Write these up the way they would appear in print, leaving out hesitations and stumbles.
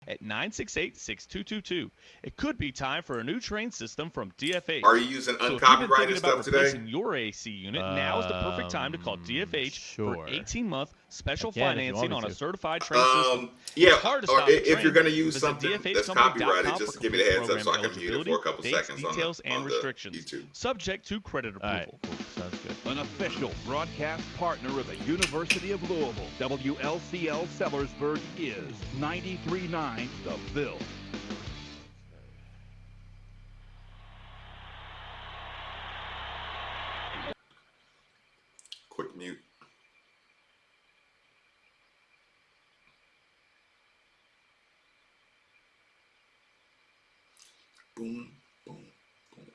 at 968-6222. It could be time for a new train system from Are DFH. you using So if you've been thinking uncopyrighted about stuff today? replacing your AC unit, now is the perfect time to call DFH for an Sure. 18-month I special can if you want financing me on a to. certified train system. It's Yeah, hard to or stop a if you're train. going to use Visit something that's copyrighted, dfhcompany.com for just give me complete the heads up program so I can mute it for eligibility, a couple dates, seconds details, and on the restrictions. YouTube. Subject to credit All right, approval. cool. Sounds good. An official broadcast partner of the University of Louisville, WLCL Sellersburg is 93.9 The Ville. Quick mute. Boom, boom, boom.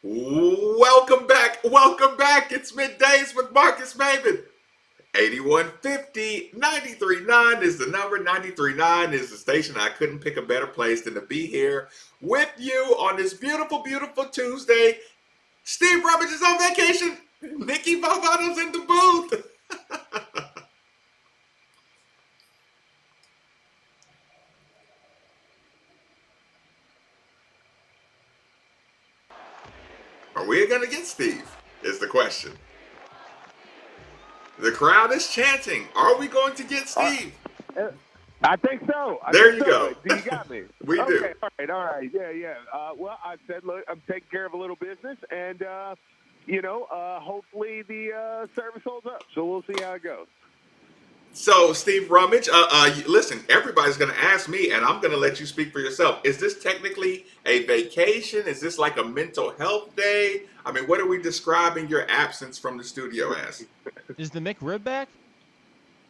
Welcome back. Welcome back. It's Middays with Marcus Maven. 8150 939 is the number. 939 is the station. I couldn't pick a better place than to be here with you on this beautiful, beautiful Tuesday. Steve Rubbage is on vacation. Nikki Valvano's in the booth. Are we going to get Steve? Is the question. The crowd is chanting. Are we going to get Steve? I think so. There you go. Do you got me? We do. Okay, all right. Yeah. Well, I said, look, I'm taking care of a little business, and, hopefully the service holds up. So we'll see how it goes. So, Steve Rummage, listen, everybody's going to ask me, and I'm going to let you speak for yourself. Is this technically a vacation? Is this like a mental health day? I mean, what are we describing your absence from the studio as? Is the McRib back?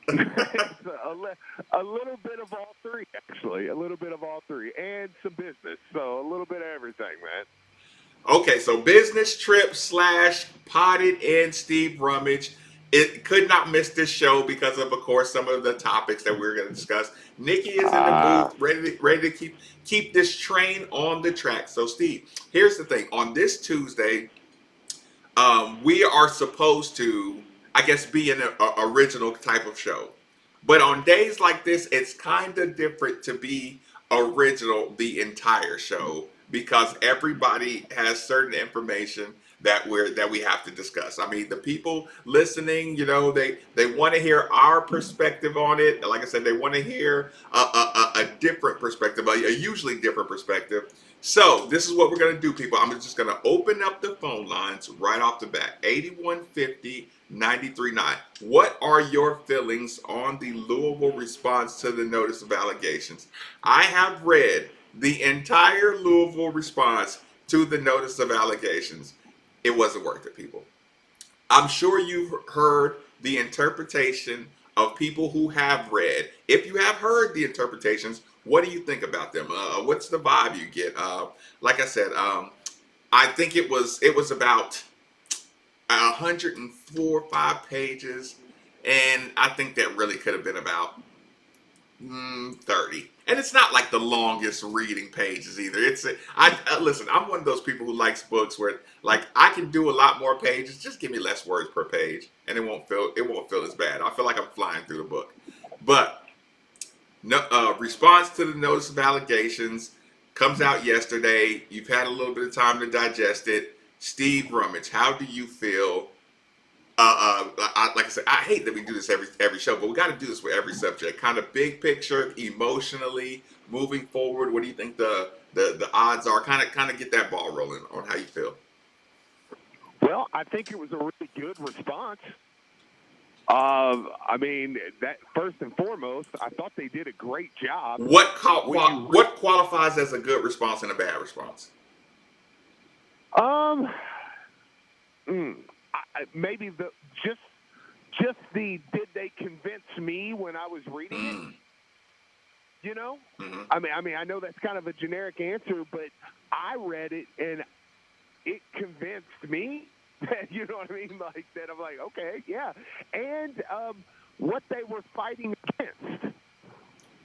It's a little bit of all three, actually. A little bit of all three. And some business. So a little bit of everything, man. Okay, so business trip / potted in Steve Rummage. It could not miss this show because of course, some of the topics that we're going to discuss. Nikki is in the booth, ready to keep this train on the track. So, Steve, here's the thing. On this Tuesday, we are supposed to, I guess, be an original type of show. But on days like this, it's kind of different to be original the entire show because everybody has certain information that we have to discuss. I mean, the people listening, they want to hear our perspective on it. Like I said, they want to hear a different perspective, a usually different perspective. So this is what we're going to do, people. I'm just going to open up the phone lines right off the bat. 8150 939. What are your feelings on the Louisville response to the notice of allegations? I have read the entire Louisville response to the notice of allegations. It wasn't worth it, people. I'm sure you've heard the interpretation of people who have read. If you have heard the interpretations, what do you think about them? What's the vibe you get? Like I said, I think it was about 104 or 5 pages, and I think that really could have been about 30. And it's not like the longest reading pages either. Listen, I'm one of those people who likes books where like I can do a lot more pages. Just give me less words per page, and it won't feel as bad. I feel like I'm flying through the book. But no response to the notice of allegations comes out yesterday. You've had a little bit of time to digest it. Steve Rummage, how do you feel? Like I said, I hate that we do this every show, but we got to do this with every subject. Kind of big picture, emotionally moving forward. What do you think the odds are? Kind of get that ball rolling on how you feel. Well, I think it was a really good response. I mean, that first and foremost, I thought they did a great job. What qualifies as a good response and a bad response? Um, maybe just the did they convince me when I was reading it? You know, I mean, I know that's kind of a generic answer, but I read it and it convinced me. You know what I mean? Like that, I'm like, okay, yeah. And what they were fighting against.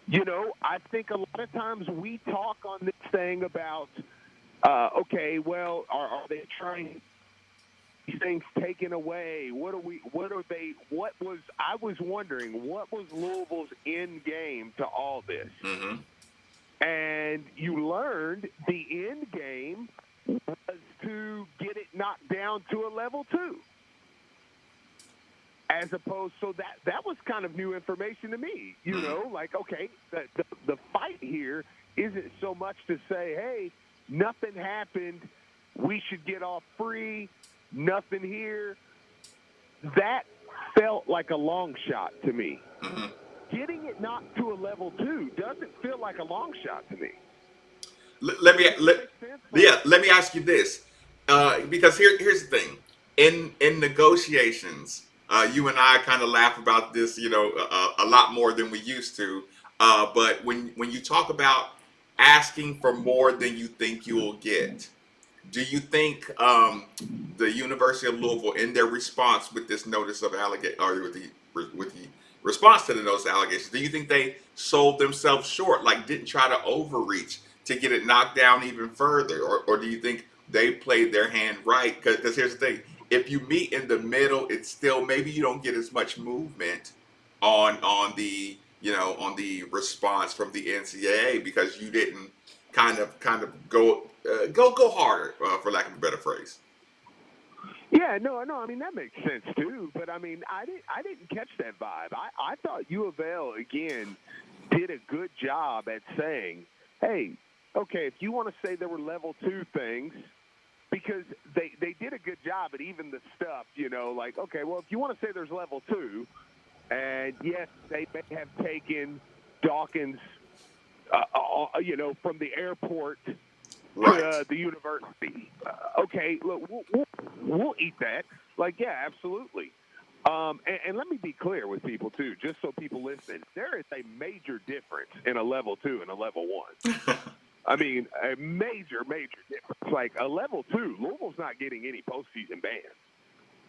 You know, I think a lot of times we talk on this thing about, okay, well, are they trying these things taken away? I was wondering, what was Louisville's end game to all this? And you learned the end game was to get it knocked down to a level 2. As opposed, so that was kind of new information to me. You know, like, okay, the fight here isn't so much to say, hey, nothing happened, we should get off free, nothing here. That felt like a long shot to me. Getting it knocked to a level 2 doesn't feel like a long shot to me. Let me ask you this, because here's the thing. In negotiations, you and I kind of laugh about this, you know, a lot more than we used to. But when you talk about asking for more than you think you will get, do you think the University of Louisville, in their response with this notice of allegation, or with the response to the notice of allegations, do you think they sold themselves short, like didn't try to overreach to get it knocked down even further, or do you think they played their hand right? Because here's the thing: if you meet in the middle, it's still, maybe you don't get as much movement on the, you know, on the response from the NCAA, because you didn't kind of go harder, for lack of a better phrase. Yeah, no, I mean, that makes sense too. But I mean, I didn't catch that vibe. I thought U of L again did a good job at saying, hey, okay, if you want to say there were level 2 things, because they did a good job at even the stuff, you know, like, okay, well, if you want to say there's level 2, and yes, they may have taken Dawkins, you know, from the airport to the university. Okay, look, we'll eat that. Like, yeah, absolutely. And let me be clear with people, too, just so people listen. There is a major difference in a level 2 and a level 1. I mean, a major difference. Like, a level 2, Louisville's not getting any postseason bans.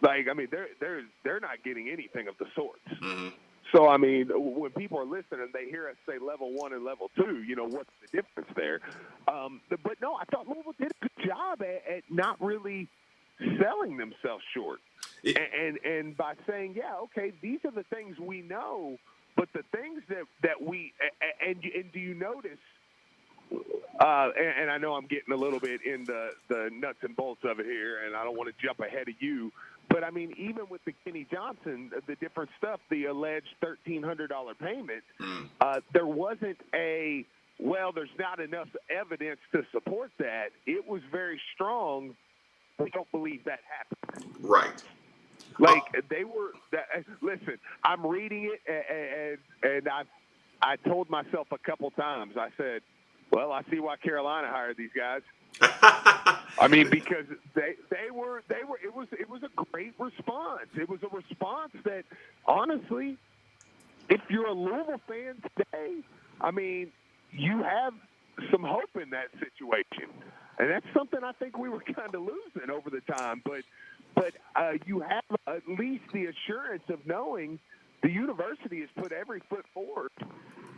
Like, I mean, they're not getting anything of the sorts. So, I mean, when people are listening and they hear us say level 1 and level 2, you know, what's the difference there? But no, I thought Louisville did a good job at not really selling themselves short. And by saying, yeah, okay, these are the things we know, but the things that we and do you notice? And I know I'm getting a little bit in the nuts and bolts of it here, and I don't want to jump ahead of you. But, I mean, even with the Kenny Johnson, the different stuff, the alleged $1,300 payment, there wasn't there's not enough evidence to support that. It was very strong. We don't believe that happened. Right. Like, they were listen, I'm reading it, and I told myself a couple times, I said, well, I see why Carolina hired these guys. I mean, because they were it was a great response. It was a response that, honestly, if you're a Louisville fan today, I mean, you have some hope in that situation. And that's something I think we were kind of losing over the time. But you have at least the assurance of knowing the university has put every foot forward.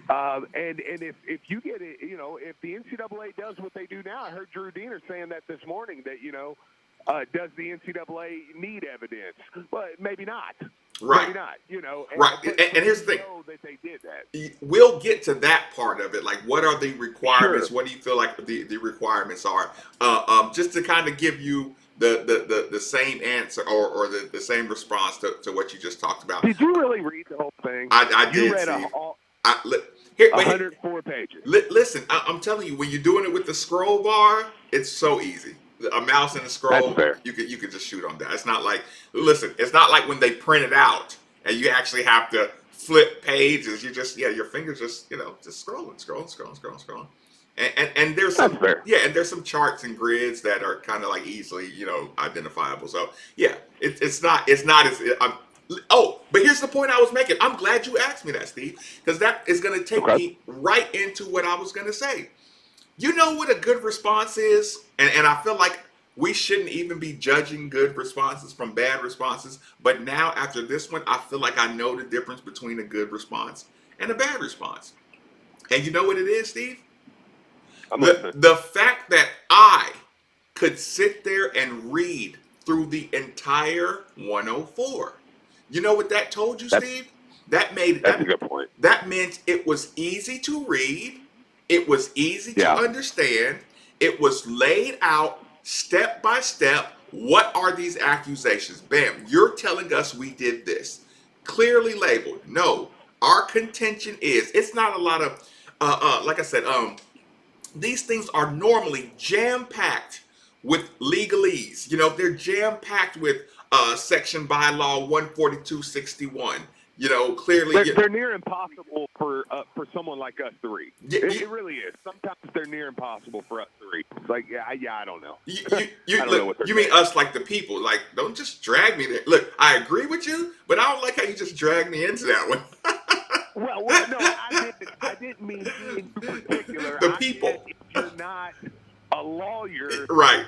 And if you get it, you know, if the NCAA does what they do now, I heard Drew Diener saying that this morning, that, you know, does the NCAA need evidence? Well, maybe not. Right. Maybe not, you know. And here's the thing. Know that they did that. We'll get to that part of it. Like, what are the requirements? Sure. What do you feel like the requirements are? Just to kind of give you the same answer or the same response to what you just talked about. Did you really read the whole thing? I you did. read Steve. 104 pages. Listen, I'm telling you, when you're doing it with the scroll bar, it's so easy. a mouse and a That's scroll, fair. you could just shoot on that. It's not like, listen, it's not like when they print it out and you actually have to flip pages. You just, your fingers just, just scrolling. And there's That's some, fair. and there's some charts and grids that are kind of like easily, identifiable. So yeah, it's not as oh, but here's the point I was making. I'm glad you asked me that, Steve, because that is going to take Okay. me right into what I was going to say. You know what a good response is? And I feel like we shouldn't even be judging good responses from bad responses. But now, after this one, I feel like I know the difference between a good response and a bad response. And you know what it is, Steve? I'm listening. The fact that I could sit there and read through the entire 104. You know what that told you, Steve? That's a good point. That meant it was easy to read, it was easy to understand, it was laid out step by step. What are these accusations? Bam, you're telling us we did this. Clearly labeled. No, our contention is it's not a lot of like I said, these things are normally jam-packed with legalese. They're jam-packed with section bylaw 14261. Clearly They're near impossible for someone like us to read. It really is. Sometimes they're near impossible for us to read. It's like, I don't know. I don't know what they're you mean saying. us like the people. Like, don't just drag me there. Look, I agree with you, but I don't like how you just drag me into that one. Well, no, I didn't mean me in particular. The people. I meant if you're not a lawyer, Right.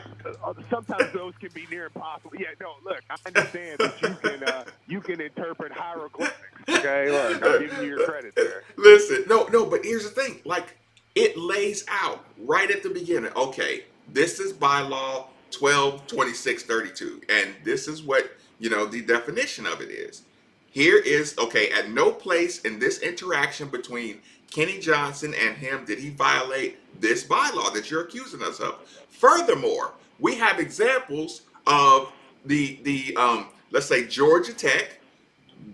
Sometimes those can be near impossible. Yeah, no, look, I understand that you can interpret hieroglyphics. Okay, look, I'm giving you your credit there. Listen, no, but here's the thing. Like, it lays out right at the beginning. Okay, this is bylaw 122632, and this is what the definition of it is. Here is, at no place in this interaction between Kenny Johnson and him did he violate this bylaw that you're accusing us of. Furthermore, we have examples of the let's say Georgia Tech,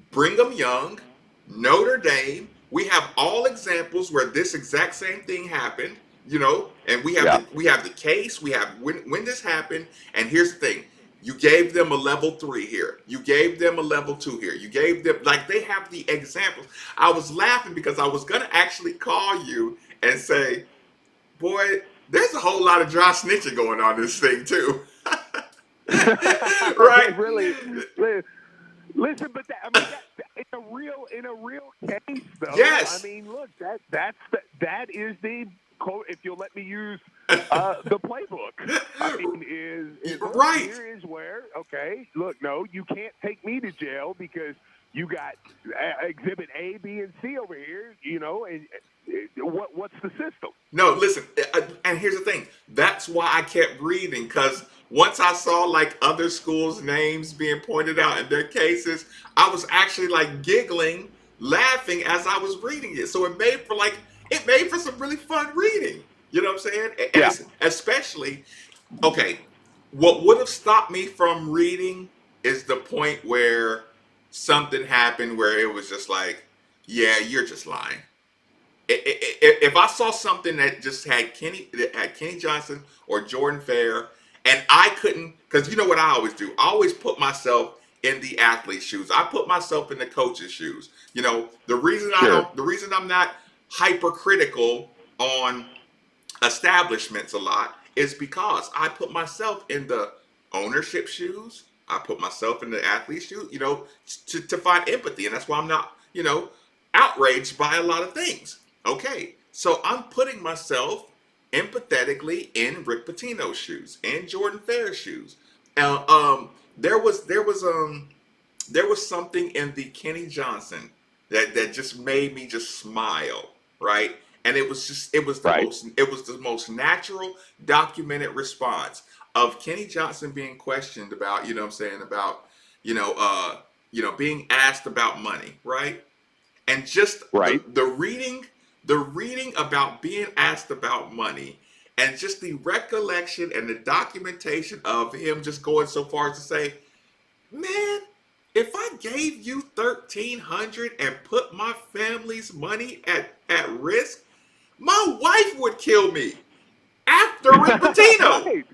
Brigham Young, Notre Dame. We have all examples where this exact same thing happened, and we have the case, we have when this happened, and here's the thing. You gave them a level 3 here. You gave them a level 2 here. You gave them, like, they have the examples. I was laughing because I was going to actually call you and say, boy, there's a whole lot of dry snitching going on in this thing, too. Right? Really, listen, but that in a real case, though. Yes. I mean, look, that is the quote. If you'll let me use the playbook, I mean, is right. Here is where look, no, you can't take me to jail because you got exhibit A, B, and C over here. And what's the system? No, listen, and here's the thing. That's why I kept reading, because once I saw like other schools' names being pointed out in their cases, I was actually like giggling, laughing as I was reading it. So it made for some really fun reading. You know what I'm saying? Yeah. Especially, what would have stopped me from reading is the point where something happened where it was just like, yeah, you're just lying. If I saw something that just had Kenny Johnson or Jordan Fair, and I couldn't, because you know what I always do? I always put myself in the athlete's shoes. I put myself in the coach's shoes. The reason I'm not hypercritical on establishments a lot is because I put myself in the ownership shoes. I put myself in the athlete's shoes, to find empathy, and that's why I'm not, outraged by a lot of things. Okay, so I'm putting myself empathetically in Rick Pitino's shoes, in Jordan Fair's shoes. There was something in the Kenny Johnson that just made me just smile, right? And it was the most natural documented response of Kenny Johnson being questioned about, being asked about money, right? And just the reading about being asked about money, and just the recollection and the documentation of him just going so far as to say, man, if I gave you $1,300 and put my family's money at risk, my wife would kill me after Rick Pitino. Right.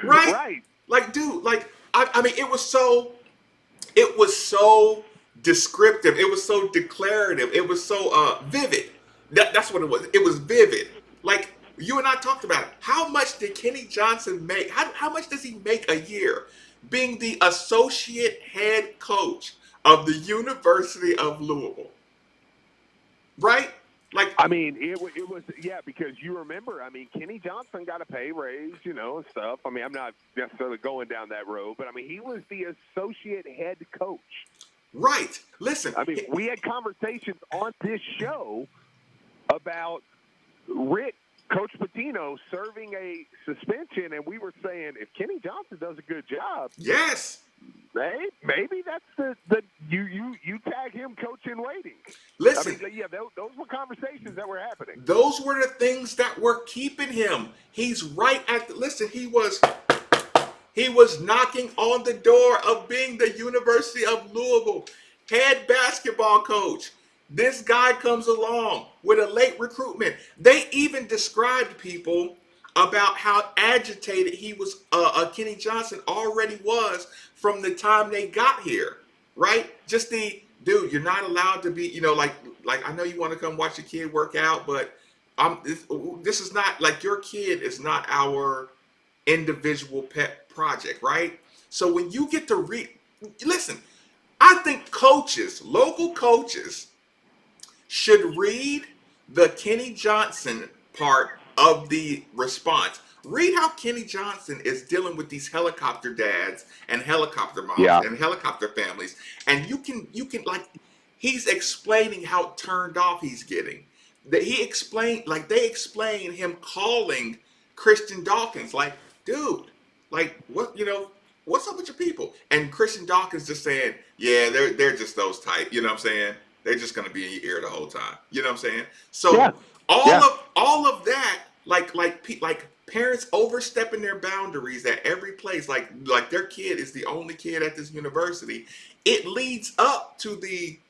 Right? Right. Like, dude, like I mean, it was so descriptive. It was so declarative. It was so vivid. That's what it was. It was vivid. Like you and I talked about it. How much did Kenny Johnson make? How much does he make a year being the associate head coach of the University of Louisville? Right? Like, I mean, it was yeah, because you remember, I mean, Kenny Johnson got a pay raise, and stuff. I mean, I'm not necessarily going down that road, but I mean, he was the associate head coach. right. Listen. I mean, we had conversations on this show about Coach Pitino serving a suspension, and we were saying if Kenny Johnson does a good job, Yes. maybe that's the you tag him coach in waiting. Listen. I mean, yeah, those were conversations that were happening. Those were the things that were keeping him. He's right at the listen. He was knocking on the door of being the University of Louisville head basketball coach. This guy comes along with a late recruitment. They even described people about how agitated he was. Kenny Johnson already was from the time they got here, right? Just dude, you're not allowed to be, like I know you want to come watch your kid work out, but this is not like your kid is not our individual pet project, right? So when you get to listen, I think local coaches, should read the Kenny Johnson part of the response. Read how Kenny Johnson is dealing with these helicopter dads and helicopter moms and helicopter families. And you can like, he's explaining how turned off he's getting. That they explain him calling Christian Dawkins, like, dude, like, what's up with your people? And Christian Dawkins just saying, yeah, they're just those type, you know what I'm saying? They're just gonna be in your ear the whole time. You know what I'm saying? So all of that, like parents overstepping their boundaries at every place, like their kid is the only kid at this university. It leads up to the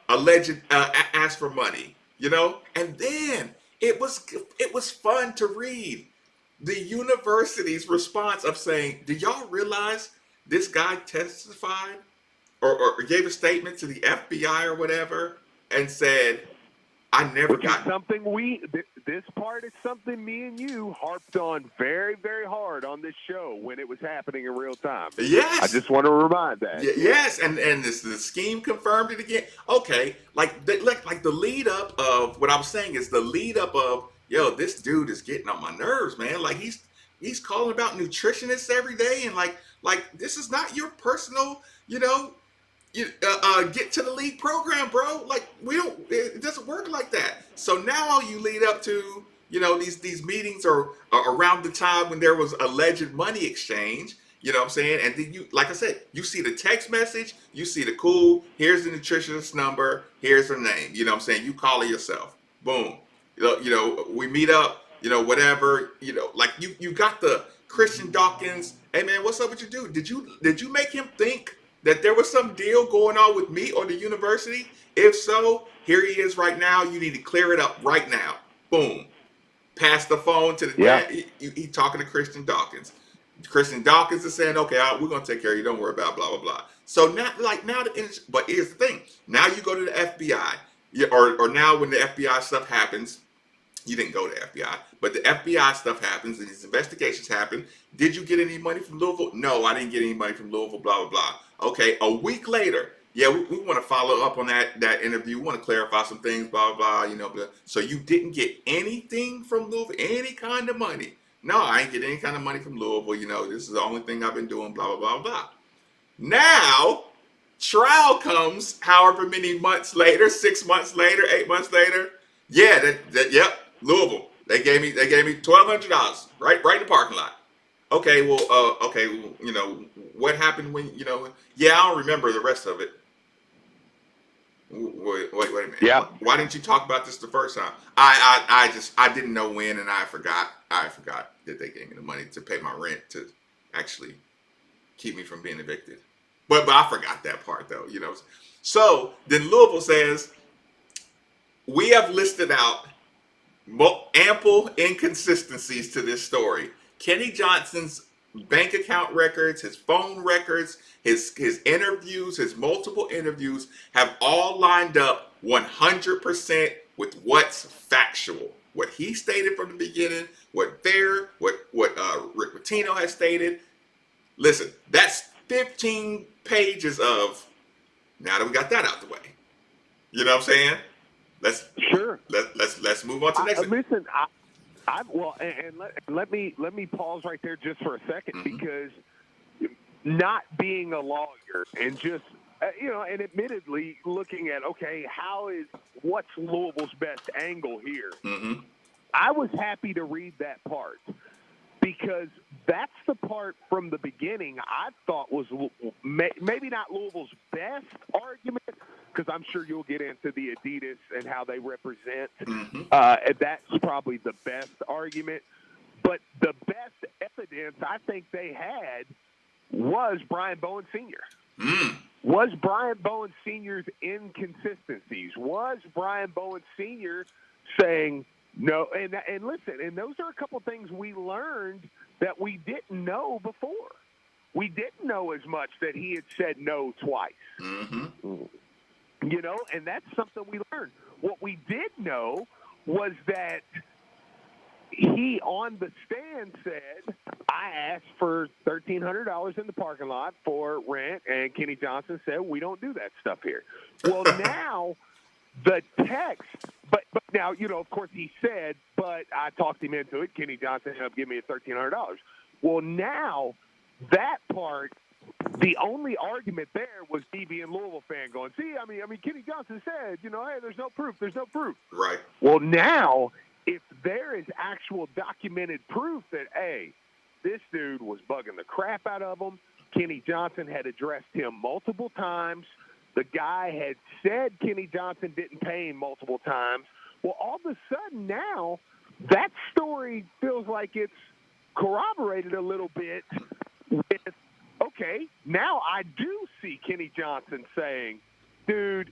alleged ask for money, and then it was fun to read the university's response of saying, "Do y'all realize this guy testified?" Or gave a statement to the FBI or whatever and said, I never got something this part is something me and you harped on very, very hard on this show when it was happening in real time. Yes. I just want to remind that. Yes, and the scheme confirmed it again. Okay, like the lead up of what I was saying is the lead up of, this dude is getting on my nerves, man. Like he's calling about nutritionists every day, and like this is not your personal, get to the league program, bro. Like it doesn't work like that. So now you lead up to, these meetings are around the time when there was alleged money exchange, you know what I'm saying? And then like I said, you see the text message, you see the here's the nutritionist number, here's her name, you know what I'm saying? You call her yourself. Boom. We meet up, whatever, like you got the Christian Dawkins, hey man, what's up with your dude? Did you make him think that there was some deal going on with me or the university? If so, here he is right now. You need to clear it up right now. Boom. Pass the phone to the dad. He talking to Christian Dawkins. Christian Dawkins is saying, okay, we're going to take care of you. Don't worry about blah, blah, blah. So but here's the thing. Now you go to the FBI. Or now when the FBI stuff happens, you didn't go to FBI, but the FBI stuff happens and these investigations happen. Did you get any money from Louisville? No, I didn't get any money from Louisville, blah, blah, blah. Okay, a week later, we want to follow up on that interview. We want to clarify some things, blah, blah, blah. So you didn't get anything from Louisville, any kind of money. No, I ain't get any kind of money from Louisville. This is the only thing I've been doing, blah, blah, blah, blah. Now, trial comes however many months later, 6 months later, 8 months later. Yeah, yep. Louisville. They gave me $1,200 right in the parking lot. Okay, well, what happened when I don't remember the rest of it. Wait a minute. Yeah. Why didn't you talk about this the first time? I didn't know when, and I forgot that they gave me the money to pay my rent to actually keep me from being evicted. But I forgot that part though. So then Louisville says, we have listed out Ample inconsistencies to this story. Kenny Johnson's bank account records, his phone records, his interviews, his multiple interviews have all lined up 100% with what's factual. What he stated from the beginning, what Rick Pitino has stated. Listen, that's 15 pages of. Now that we got that out the way, you know what I'm saying? Let's move on to the next. Listen, let me pause right there just for a second, because not being a lawyer and just and admittedly looking at what's Louisville's best angle here. I was happy to read that part, because that's the part from the beginning I thought was maybe not Louisville's best argument, because I'm sure you'll get into the Adidas and how they represent. And that's probably the best argument. But the best evidence I think they had was Brian Bowen Sr. Was Brian Bowen Sr.'s inconsistencies. Was Brian Bowen Sr. saying no? And listen, and those are a couple things we learned that we didn't know before. We didn't know as much that he had said no twice. And that's something we learned. What we did know was that he, on the stand, said, I asked for $1,300 in the parking lot for rent, and Kenny Johnson said, we don't do that stuff here. Well, now the text, but now, of course he said, but I talked him into it. Kenny Johnson ended up giving me $1,300. Well, now that part, the only argument there was me being a Louisville fan going, see, I mean, Kenny Johnson said, hey, there's no proof. Right. Well, now, if there is actual documented proof that, hey, this dude was bugging the crap out of him, Kenny Johnson had addressed him multiple times, the guy had said Kenny Johnson didn't pay him multiple times, well, all of a sudden now, that story feels like it's corroborated a little bit with, okay, now I do see Kenny Johnson saying, dude,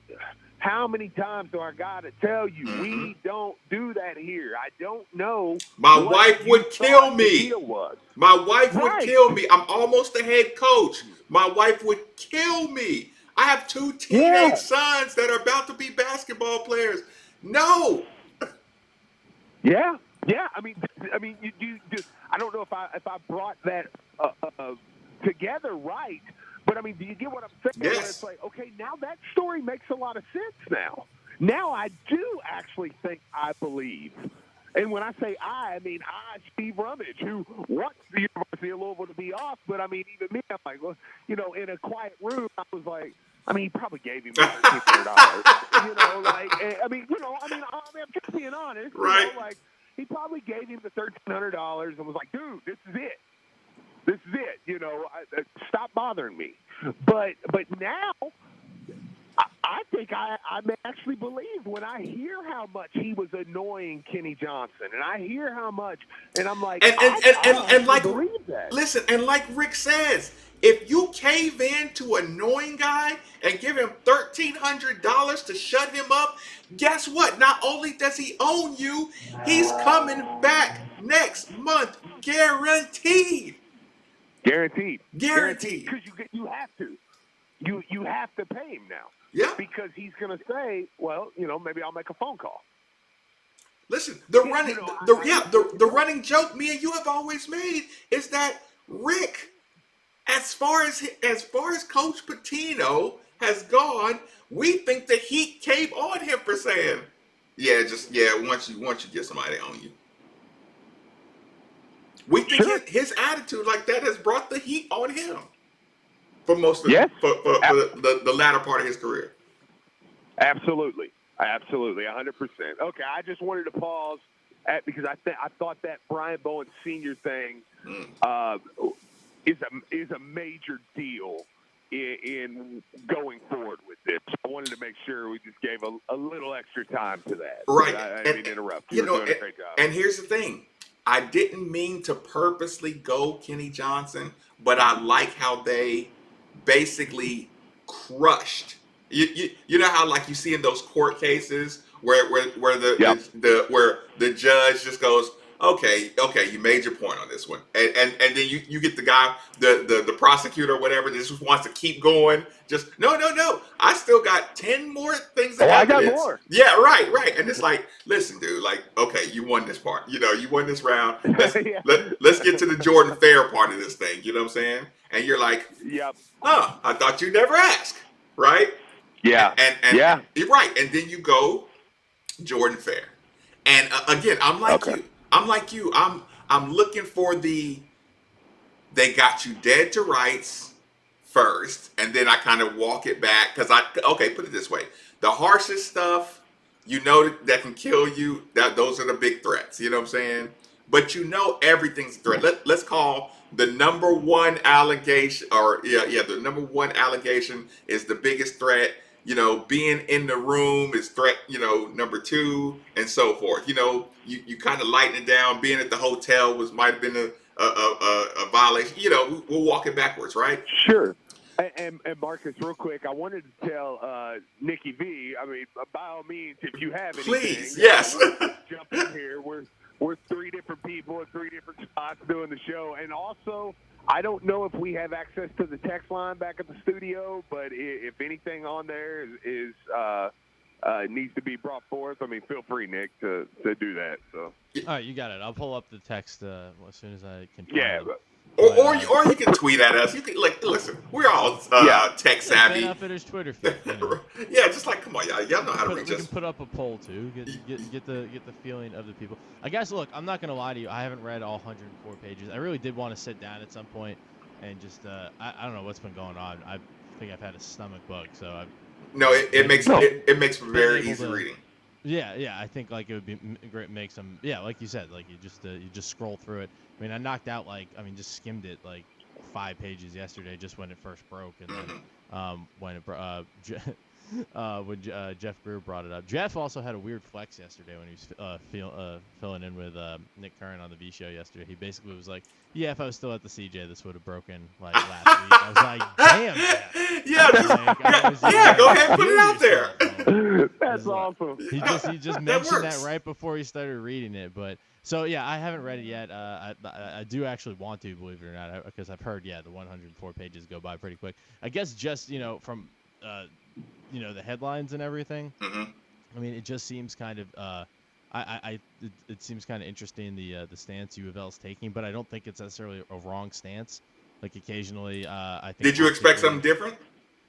how many times do I got to tell you, we don't do that here. I don't know. My wife would kill me. My wife would Right. kill me. I'm almost the head coach. My wife would kill me. I have 2 teenage sons that are about to be basketball players. No. Yeah. I mean, you I don't know if I brought that together right, but I mean, do you get what I'm saying? Yes. Where it's like, okay, now that story makes a lot of sense now. Now I do actually think I believe. And when I say I mean Steve Rummage, who wants the University of Louisville to be off, but I mean, even me, I'm like, well, in a quiet room, I was like, I mean, he probably gave him $1,300. I'm just being honest. Right. He probably gave him the $1,300 and was like, dude, this is it. Stop bothering me. But now, I think I may actually believe when I hear how much he was annoying Kenny Johnson, and I hear how much, and I'm like, and like, believe that. Listen, and like Rick says, if you cave in to an annoying guy and give him $1,300 to shut him up, guess what? Not only does he own you, he's coming back next month, guaranteed. Guaranteed. Guaranteed. Because you have to. You have to pay him now. Yeah. Because he's going to say, well, maybe I'll make a phone call. Listen, the running joke me and you have always made is that Rick, as far as Coach Pitino has gone, we think the Heat cave on him for saying, once you get somebody on you. We think his attitude like that has brought the Heat on him for most of for the latter part of his career. Absolutely, 100%. Okay, I just wanted to pause because I thought that Brian Bowen Sr. thing is a major deal in going forward with this. I wanted to make sure we just gave a little extra time to that. Right. I didn't interrupt. You're doing a great job. And here's the thing. I didn't mean to purposely go Kenny Johnson, but I like how they basically crushed. You know how like you see in those court cases where Yep. where the judge just goes, okay, you made your point on this one, and then you get the guy, the prosecutor or whatever that just wants to keep going. Just no, I still got 10 more things of Oh, I got evidence. more. Yeah, right, and it's like, listen, dude, like, okay, you won this part, you won this round. Yeah. Let's get to the Jordan Fair part of this thing. You know what I'm saying? And you're like, Yep. huh? I thought you'd never ask, right? Yeah. And Yeah. you're right, and then you go Jordan Fair. And again, I'm like Okay. you. I'm looking for they got you dead to rights first, and then I kind of walk it back because put it this way: the harshest stuff, that can kill you. Those are the big threats. You know what I'm saying? But everything's a threat. Let's call the number one allegation, the number one allegation is the biggest threat. Being in the room is threat, number two, and so forth. You kind of lighten it down. Being at the hotel might have been a violation. We'll walk it backwards, right? Sure. And Marcus, real quick, I wanted to tell Nikki V. I mean, by all means, if you have anything, Please, yes. jump in here. We're three different people at three different spots doing the show, and also, I don't know if we have access to the text line back at the studio, but if anything on there is needs to be brought forth, I mean, feel free, Nick, to do that. So. All right, you got it. I'll pull up the text as soon as I can. Yeah. Or you can tweet at us. You can listen. We're all tech savvy. Ben Outfitters Twitter feed. Yeah, just like, come on, y'all know how to reach We us. can put up a poll too. Get the feeling of the people. I guess. Look, I'm not gonna lie to you. I haven't read all 104 pages. I really did want to sit down at some point and just I don't know what's been going on. I think I've had a stomach bug, so it makes for very easy reading. Yeah. I think like it would be great. Make some. Yeah, like you said, like you just scroll through it. I mean, I knocked out just skimmed it like 5 pages yesterday, just when it first broke, and then when Jeff Greer brought it up. Jeff also had a weird flex yesterday when he was filling in with Nick Curran on the V show yesterday. He basically was like, "Yeah, if I was still at the CJ, this would have broken like last week." I was like, "Damn, Jeff." Yeah, go ahead and put it out there. That's awesome. He just mentioned that right before he started reading it, but. So, yeah, I haven't read it yet. I do actually want to, believe it or not, because I've heard, the 104 pages go by pretty quick. I guess just, from, the headlines and everything. Mm-hmm. I mean, it just seems kind of it seems kind of interesting, the stance U of L is taking, but I don't think it's necessarily a wrong stance. Like, occasionally, I think... Did you expect something different?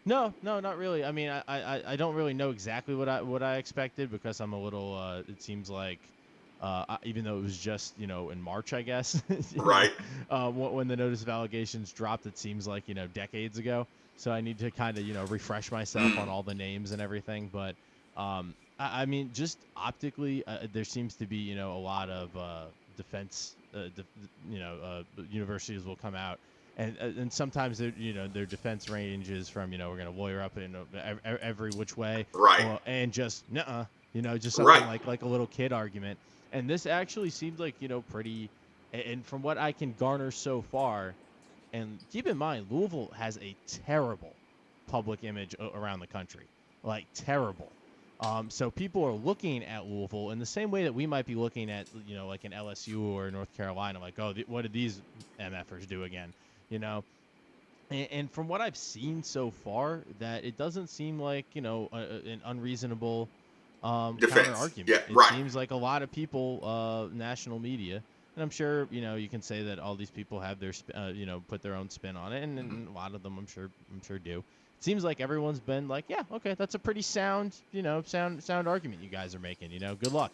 No, not really. I mean, I don't really know exactly what I expected because I'm a little, it seems like... even though it was just, in March, I guess. Right. When the notice of allegations dropped, it seems like, decades ago. So I need to kind of, refresh myself on all the names and everything. But, I mean, just optically, there seems to be, a lot of defense, universities will come out. And sometimes, their defense ranges from, we're going to lawyer up in every which way. Right. And just, just something Right. like a little kid argument. And this actually seemed like, pretty, and from what I can garner so far, and keep in mind, Louisville has a terrible public image around the country, like terrible. So people are looking at Louisville in the same way that we might be looking at, like an LSU or North Carolina, like, oh, what did these MFers do again, And from what I've seen so far, that it doesn't seem like, an unreasonable counter argument. Yeah, it right. seems like a lot of people, national media, and I'm sure you can say that all these people have their put their own spin on it, and a lot of them I'm sure do. It seems like everyone's been like, yeah, okay, that's a pretty sound argument you guys are making. Good luck.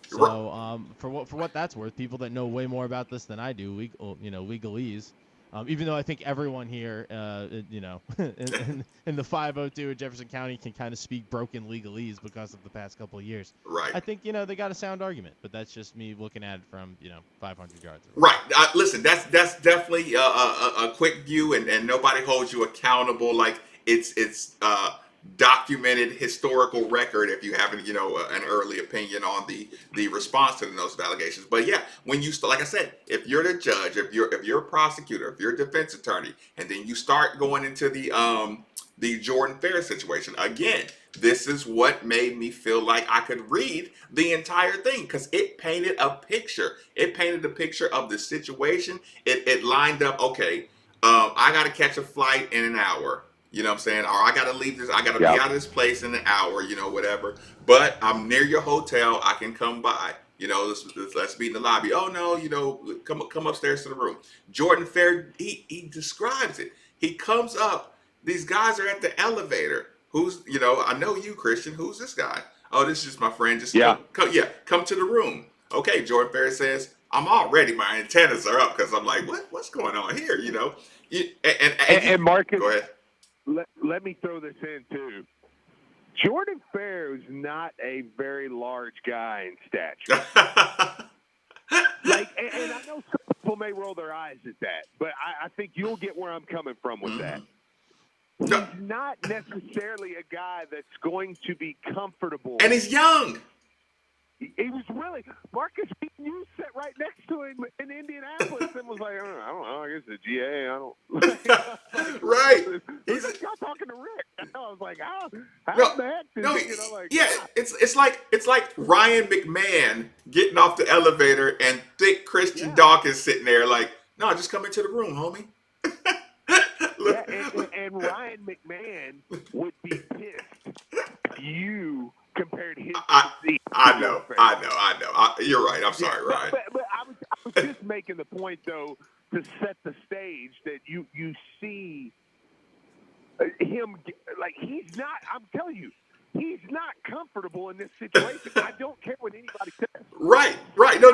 So for what that's worth, people that know way more about this than I do, legalese. Even though I think everyone here, in the 502 in Jefferson County can kind of speak broken legalese because of the past couple of years. Right. I think, they got a sound argument, but that's just me looking at it from, 500 yards. Right. Listen, that's definitely a quick view, and nobody holds you accountable. Like it's documented historical record if you have an early opinion on the response to the notice of allegations. But yeah, when you like I said, if you're the judge, if you're a prosecutor, if you're a defense attorney, and then you start going into the the Jordan Fair situation. Again, this is what made me feel like I could read the entire thing because it painted a picture. It painted a picture of the situation. It lined up, okay, I got to catch a flight in an hour. You know what I'm saying? Or I got to leave this, I got to be out of this place in an hour, whatever. But I'm near your hotel. I can come by. Let's meet in the lobby. Oh, no, come upstairs to the room. Jordan Fair, he describes it. He comes up. These guys are at the elevator. Who's, I know you, Christian. Who's this guy? Oh, this is just my friend. Just come to the room. Okay, Jordan Fair says, I'm all ready. My antennas are up because I'm like, what's going on here? And Marcus, go ahead. Let me throw this in too. Jordan Fair is not a very large guy in stature. And I know some people may roll their eyes at that, but I think you'll get where I'm coming from with that. He's not necessarily a guy that's going to be comfortable. And he's young. He was really Marcus. You sat right next to him in Indianapolis and was like, I don't know. I guess the GA. I don't. Right. He's just got talking to Rick. I was like, how the heck did it's like Ryan McMahon getting off the elevator and thick Christian Dawkins sitting there like, no, just come into the room, homie. And Ryan McMahon would be pissed if you compared his physique. I know. You're right. I'm sorry, Ryan. But I was just making the point, though, to set the stage that you see him, like, he's not, I'm telling you, he's not comfortable in this situation. I don't care what anybody says. Right. No.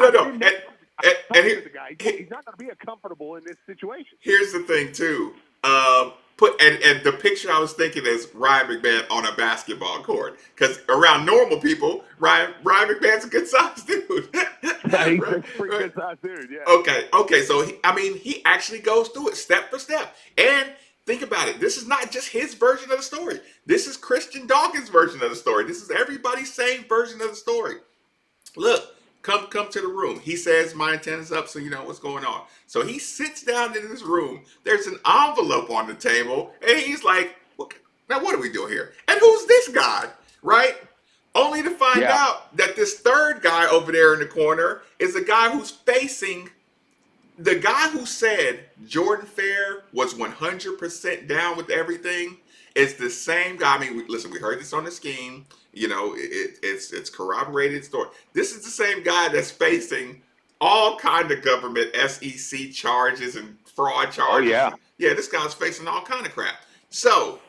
And he's not going to be comfortable in this situation. Here's the thing, too. And the picture I was thinking is Ryan McMahon on a basketball court. Because around normal people, Ryan McMahon's a good sized dude. He's a pretty good sized dude, yeah. Okay. So, he actually goes through it step for step. And think about it. This is not just his version of the story. This is Christian Dawkins' version of the story. This is everybody's same version of the story. Look. Come to the room. He says, my antenna's up, so you know what's going on. So he sits down in this room. There's an envelope on the table, and he's like, now what are we doing here? And who's this guy, right? Only to find out that this third guy over there in the corner is a guy who's facing the guy who said Jordan Fair was 100% down with everything. It's the same guy. We heard this on the scheme. It's corroborated story. This is the same guy that's facing all kind of government SEC charges and fraud charges. Oh, yeah. This guy's facing all kind of crap. So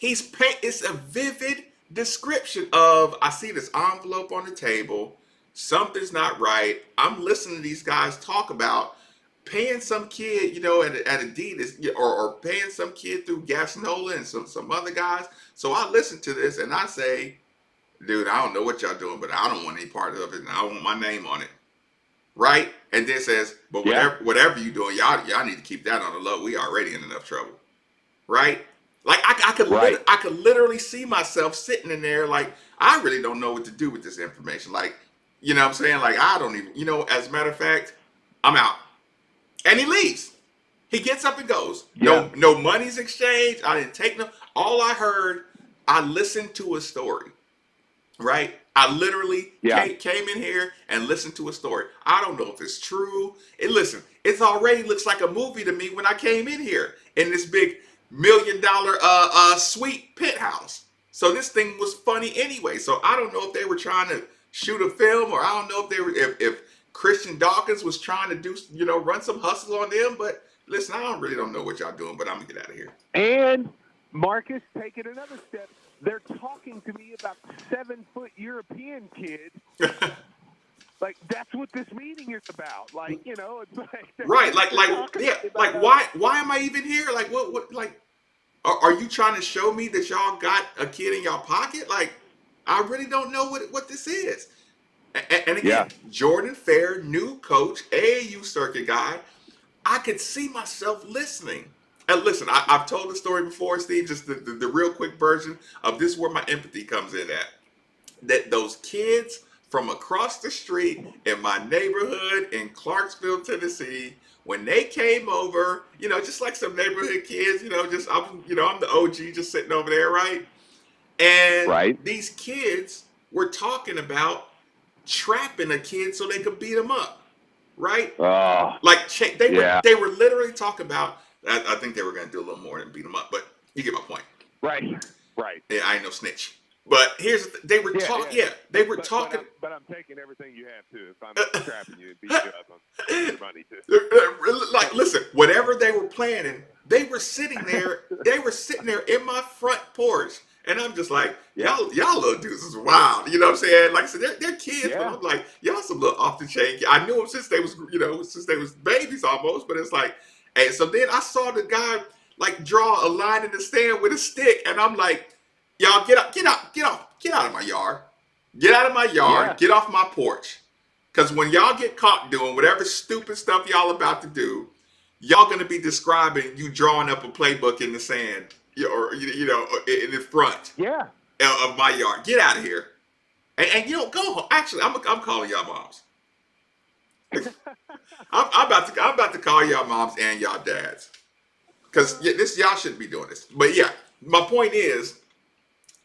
it's a vivid description of, I see this envelope on the table. Something's not right. I'm listening to these guys talk about paying some kid, at Adidas, or paying some kid through Gasnola and some other guys. So I listen to this and I say, dude, I don't know what y'all doing, but I don't want any part of it, and I want my name on it, right? And then says, but whatever you doing, y'all need to keep that on the low. We already in enough trouble, right? Like I could literally see myself sitting in there, like I really don't know what to do with this information. Like, you know what I'm saying? Like I don't even, as a matter of fact, I'm out. And he leaves. He gets up and goes. Yeah. No money's exchanged. I didn't take no. All I heard, I listened to a story. Right? I literally came in here and listened to a story. I don't know if it's true. It already looks like a movie to me when I came in here in this big $1 million suite penthouse. So this thing was funny anyway. So I don't know if they were trying to shoot a film, or I don't know if they were if Christian Dawkins was trying to do, run some hustle on them. But listen, I don't know what y'all doing, but I'm gonna get out of here. And Marcus, take it another step. They're talking to me about 7-foot European kids. Like that's what this meeting is about. Like, it's like right. Like why am I even here? Like what like are you trying to show me that y'all got a kid in y'all pocket? Like I really don't know what this is. And again, Jordan Fair, new coach, AAU circuit guy. I could see myself listening. And listen, I've told the story before, Steve, just the real quick version of this is where my empathy comes in at. That those kids from across the street in my neighborhood in Clarksville, Tennessee, when they came over, just like some neighborhood kids, I'm the OG just sitting over there, right? And Right. these kids were talking about trapping a kid so they could beat him up, right? Oh, Like yeah. they were literally talking about. I think they were going to do a little more than beat him up, but you get my point. Right. Right. Yeah, I ain't no snitch. But they were talking. Yeah, they were talking. But I'm taking everything you have to. If I'm trapping you and beating you up, I'm taking money too. Like, listen, whatever they were planning, they were sitting there. They were sitting there in my front porch, and I'm just like, y'all little dudes is wild. You know what I'm saying? Like I said, they're kids, but I'm like, y'all some little off the chain. I knew them since they was, since they was babies almost. But it's like, and so then I saw the guy like draw a line in the stand with a stick, and I'm like, y'all get out of my yard. Get out of my yard. Yeah. Get off my porch. Because when y'all get caught doing whatever stupid stuff y'all about to do, y'all going to be describing you drawing up a playbook in the sand or in the front of my yard. Get out of here. And go home. Actually, I'm calling y'all moms. I'm about to call y'all moms and y'all dads. Because y'all shouldn't be doing this. But yeah, my point is,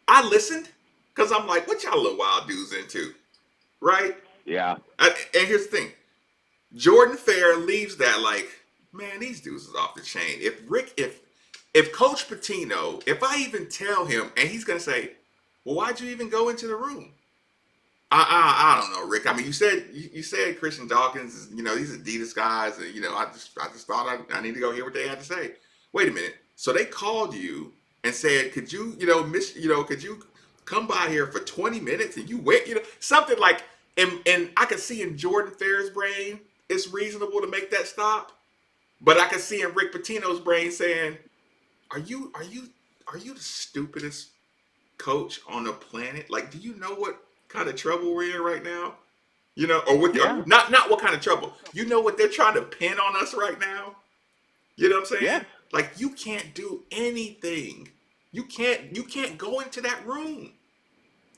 I listened because I'm like, what y'all little wild dudes into? Right? Yeah. And here's the thing. Jordan Fair leaves that like, man, these dudes is off the chain. If Coach Pitino, if I even tell him, and he's going to say, well, why'd you even go into the room? I don't know, Rick. I mean, you said Christian Dawkins is, these Adidas guys, and I just thought I need to go hear what they had to say. Wait a minute. So they called you and said, could you, could you come by here for 20 minutes and you wait, something like, and I could see in Jordan Fair's brain, it's reasonable to make that stop. But I could see in Rick Pitino's brain saying, are you the stupidest coach on the planet? Like, do you know what kind of trouble we're in right now? Or what? Or not what kind of trouble. You know what they're trying to pin on us right now? You know what I'm saying? Yeah. Like, you can't do anything. You can't go into that room.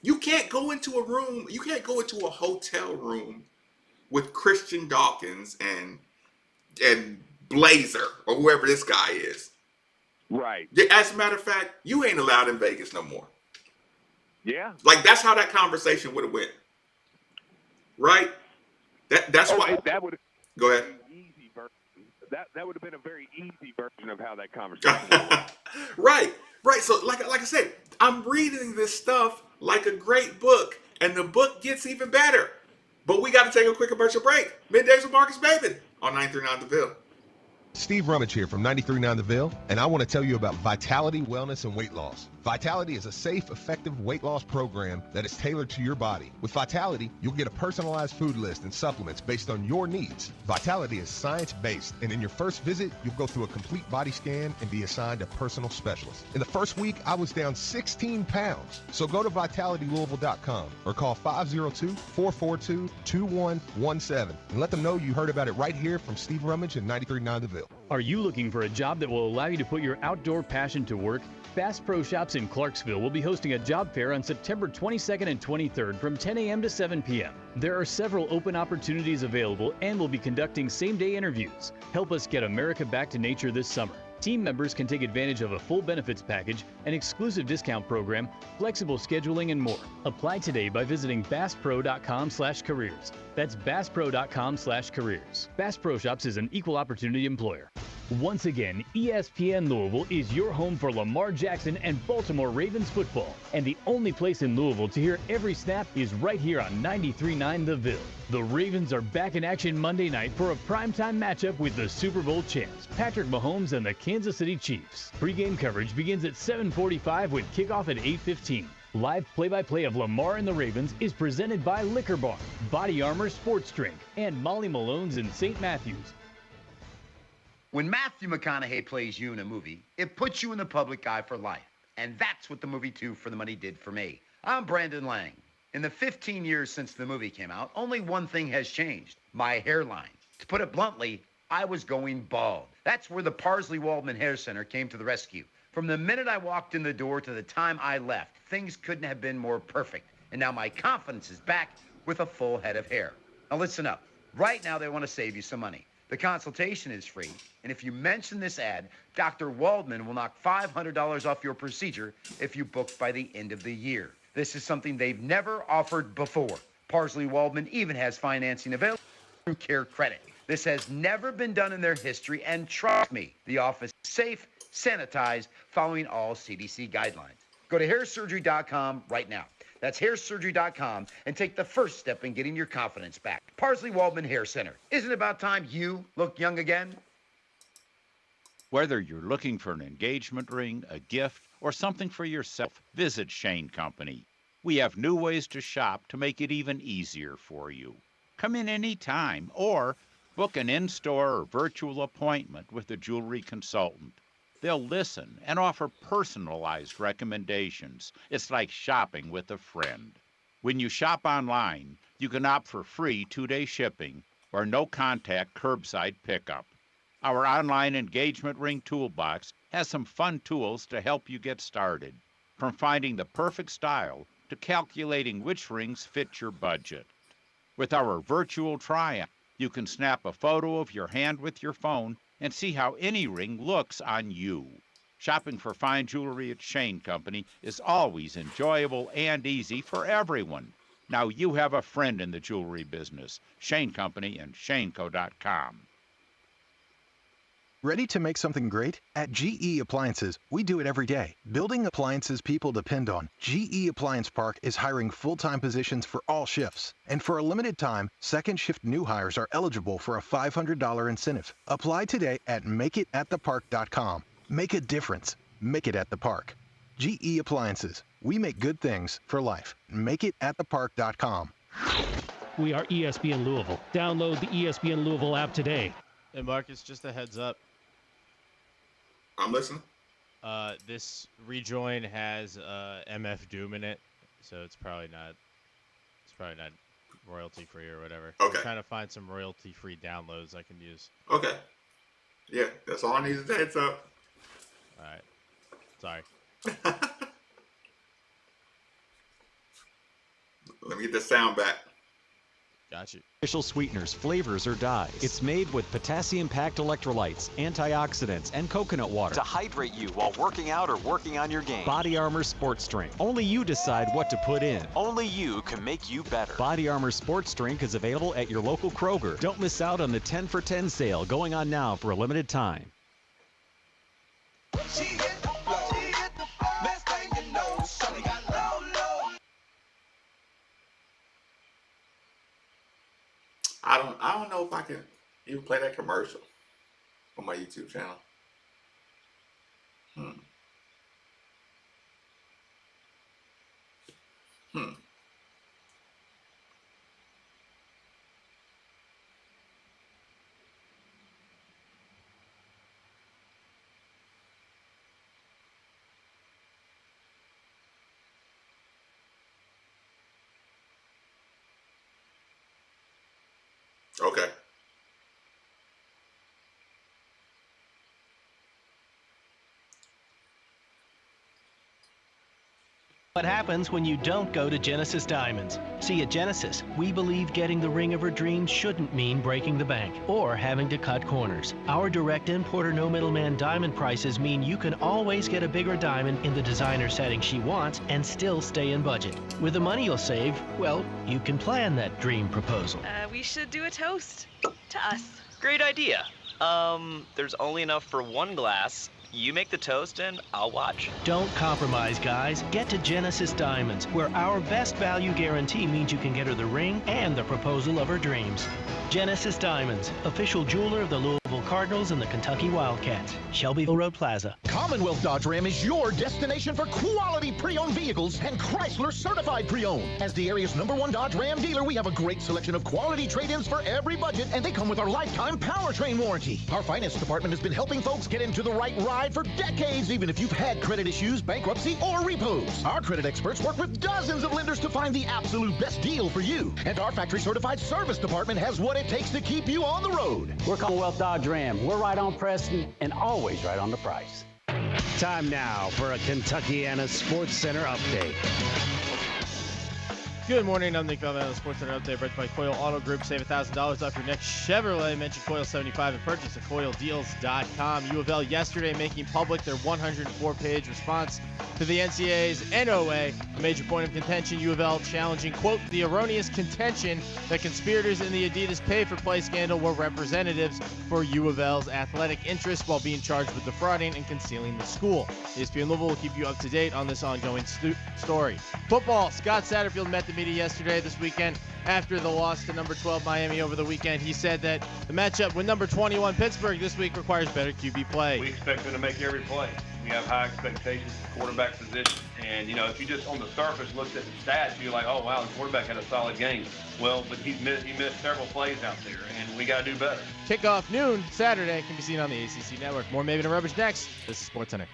You can't go into a room. You can't go into a hotel room with Christian Dawkins and Blazer or whoever this guy is. Right. As a matter of fact, you ain't allowed in Vegas no more. Yeah. Like, that's how that conversation would have went. Right? That's why. That would. Go ahead. Easy version. That would have been a very easy version of how that conversation went. Right. So like I said, I'm reading this stuff like a great book, and the book gets even better. But we got to take a quick commercial break. Middays with Marcus Bateman on 939 The Ville. Steve Rummage here from 93.9 The Ville, and I want to tell you about Vitality Wellness and Weight Loss. Vitality is a safe, effective weight loss program that is tailored to your body. With Vitality, you'll get a personalized food list and supplements based on your needs. Vitality is science-based, and in your first visit, you'll go through a complete body scan and be assigned a personal specialist. In the first week, I was down 16 pounds. So go to vitalitylouisville.com or call 502-442-2117 and let them know you heard about it right here from Steve Rummage and 93.9 The Ville. Are you looking for a job that will allow you to put your outdoor passion to work? Bass Pro Shops in Clarksville will be hosting a job fair on September 22nd and 23rd from 10 a.m. to 7 p.m. There are several open opportunities available and we'll be conducting same-day interviews. Help us get America back to nature this summer. Team members can take advantage of a full benefits package, an exclusive discount program, flexible scheduling, and more. Apply today by visiting basspro.com/careers. That's basspro.com/careers. Bass Pro Shops is an equal opportunity employer. Once again, ESPN Louisville is your home for Lamar Jackson and Baltimore Ravens football. And the only place in Louisville to hear every snap is right here on 93.9 The Ville. The Ravens are back in action Monday night for a primetime matchup with the Super Bowl champs, Patrick Mahomes and the Kansas City Chiefs. Pre-game coverage begins at 7:45 with kickoff at 8:15. Live play-by-play of Lamar and the Ravens is presented by Liquor Barn, Body Armor Sports Drink, and Molly Malone's in St. Matthews. When Matthew McConaughey plays you in a movie, it puts you in the public eye for life. And that's what the movie 2 for the Money did for me. I'm Brandon Lang. In the 15 years since the movie came out, only one thing has changed: my hairline. To put it bluntly, I was going bald. That's where the Parsley Waldman Hair Center came to the rescue. From the minute I walked in the door to the time I left, things couldn't have been more perfect. And now my confidence is back with a full head of hair. Now listen up. Right now they want to save you some money. The consultation is free, and if you mention this ad, Dr. Waldman will knock $500 off your procedure if you book by the end of the year. This is something they've never offered before. Parsley Waldman even has financing available through Care Credit. This has never been done in their history, and trust me, the office is safe, sanitized, following all CDC guidelines. Go to hairsurgery.com right now. That's hairsurgery.com and take the first step in getting your confidence back. Parsley Waldman Hair Center. Isn't it about time you look young again? Whether you're looking for an engagement ring, a gift, or something for yourself, visit Shane Company. We have new ways to shop to make it even easier for you. Come in anytime or book an in-store or virtual appointment with a jewelry consultant. They'll listen and offer personalized recommendations. It's like shopping with a friend. When you shop online, you can opt for free 2-day shipping or no-contact curbside pickup. Our online engagement ring toolbox has some fun tools to help you get started, from finding the perfect style to calculating which rings fit your budget. With our virtual try-on, you can snap a photo of your hand with your phone and see how any ring looks on you. Shopping for fine jewelry at Shane Company is always enjoyable and easy for everyone. Now you have a friend in the jewelry business. Shane Company and shaneco.com. Ready to make something great? At GE Appliances, we do it every day. Building appliances people depend on. GE Appliance Park is hiring full-time positions for all shifts. And for a limited time, second shift new hires are eligible for a $500 incentive. Apply today at makeitathepark.com. Make a difference. Make it at the park. GE Appliances. We make good things for life. Makeitathepark.com. We are ESPN Louisville. Download the ESPN Louisville app today. Hey, Marcus, just a heads up. I'm listening. This rejoin has MF Doom in it, so it's probably not royalty free or whatever. Okay. I'm trying to find some royalty free downloads I can use. Okay. Yeah, that's all I need is a heads up. All right. Sorry. Let me get the sound back. Got you. Artificial sweeteners, flavors, or dyes. It's made with potassium-packed electrolytes, antioxidants, and coconut water to hydrate you while working out or working on your game. Body Armor Sports Drink. Only you decide what to put in. Only you can make you better. Body Armor Sports Drink is available at your local Kroger. Don't miss out on the 10 for 10 sale going on now for a limited time. I don't know if I can even play that commercial on my YouTube channel. Okay. What happens when you don't go to Genesis Diamonds? See, at Genesis, we believe getting the ring of her dreams shouldn't mean breaking the bank or having to cut corners. Our direct importer, no middleman diamond prices mean you can always get a bigger diamond in the designer setting she wants and still stay in budget. With the money you'll save, well, you can plan that dream proposal. We should do a toast to us. Great idea. There's only enough for one glass. You make the toast and I'll watch. Don't compromise, guys. Get to Genesis Diamonds, where our best value guarantee means you can get her the ring and the proposal of her dreams. Genesis Diamonds, official jeweler of the Louisville Cardinals and the Kentucky Wildcats. Shelbyville Road Plaza. Commonwealth Dodge Ram is your destination for quality pre-owned vehicles and Chrysler certified pre-owned. As the area's #1 Dodge Ram dealer, we have a great selection of quality trade-ins for every budget, and they come with our lifetime powertrain warranty. Our finance department has been helping folks get into the right ride for decades, even if you've had credit issues, bankruptcy, or repos. Our credit experts work with dozens of lenders to find the absolute best deal for you. And our factory certified service department has what it takes to keep you on the road. We're Commonwealth Dodge Ram. We're right on Preston and always right on the price. Time now for a Kentuckiana Sports Center update. Good morning. I'm Nick Velman, the Sports Center Update, brought to you by Coil Auto Group. Save $1,000 off your next Chevrolet. Mention Coil75 and purchase at CoilDeals.com. U of L yesterday making public their 104-page response to the NCAA's NOA. A major point of contention, U of L challenging, quote, the erroneous contention that conspirators in the Adidas pay-for-play scandal were representatives for U of L's athletic interests while being charged with defrauding and concealing the school. ESPN Louisville will keep you up to date on this ongoing story. Football, Scott Satterfield met the media yesterday this weekend after the loss to number 12 Miami over the weekend. He said that the matchup with number 21 Pittsburgh this week requires better QB play. We expect them to make every play. We have high expectations at the quarterback position. And, if you just on the surface looked at the stats, you're like, oh, wow, the quarterback had a solid game. Well, but he missed several plays out there, and we got to do better. Kickoff noon Saturday can be seen on the ACC Network. More Maven and Rubbish next. This is SportsCenter.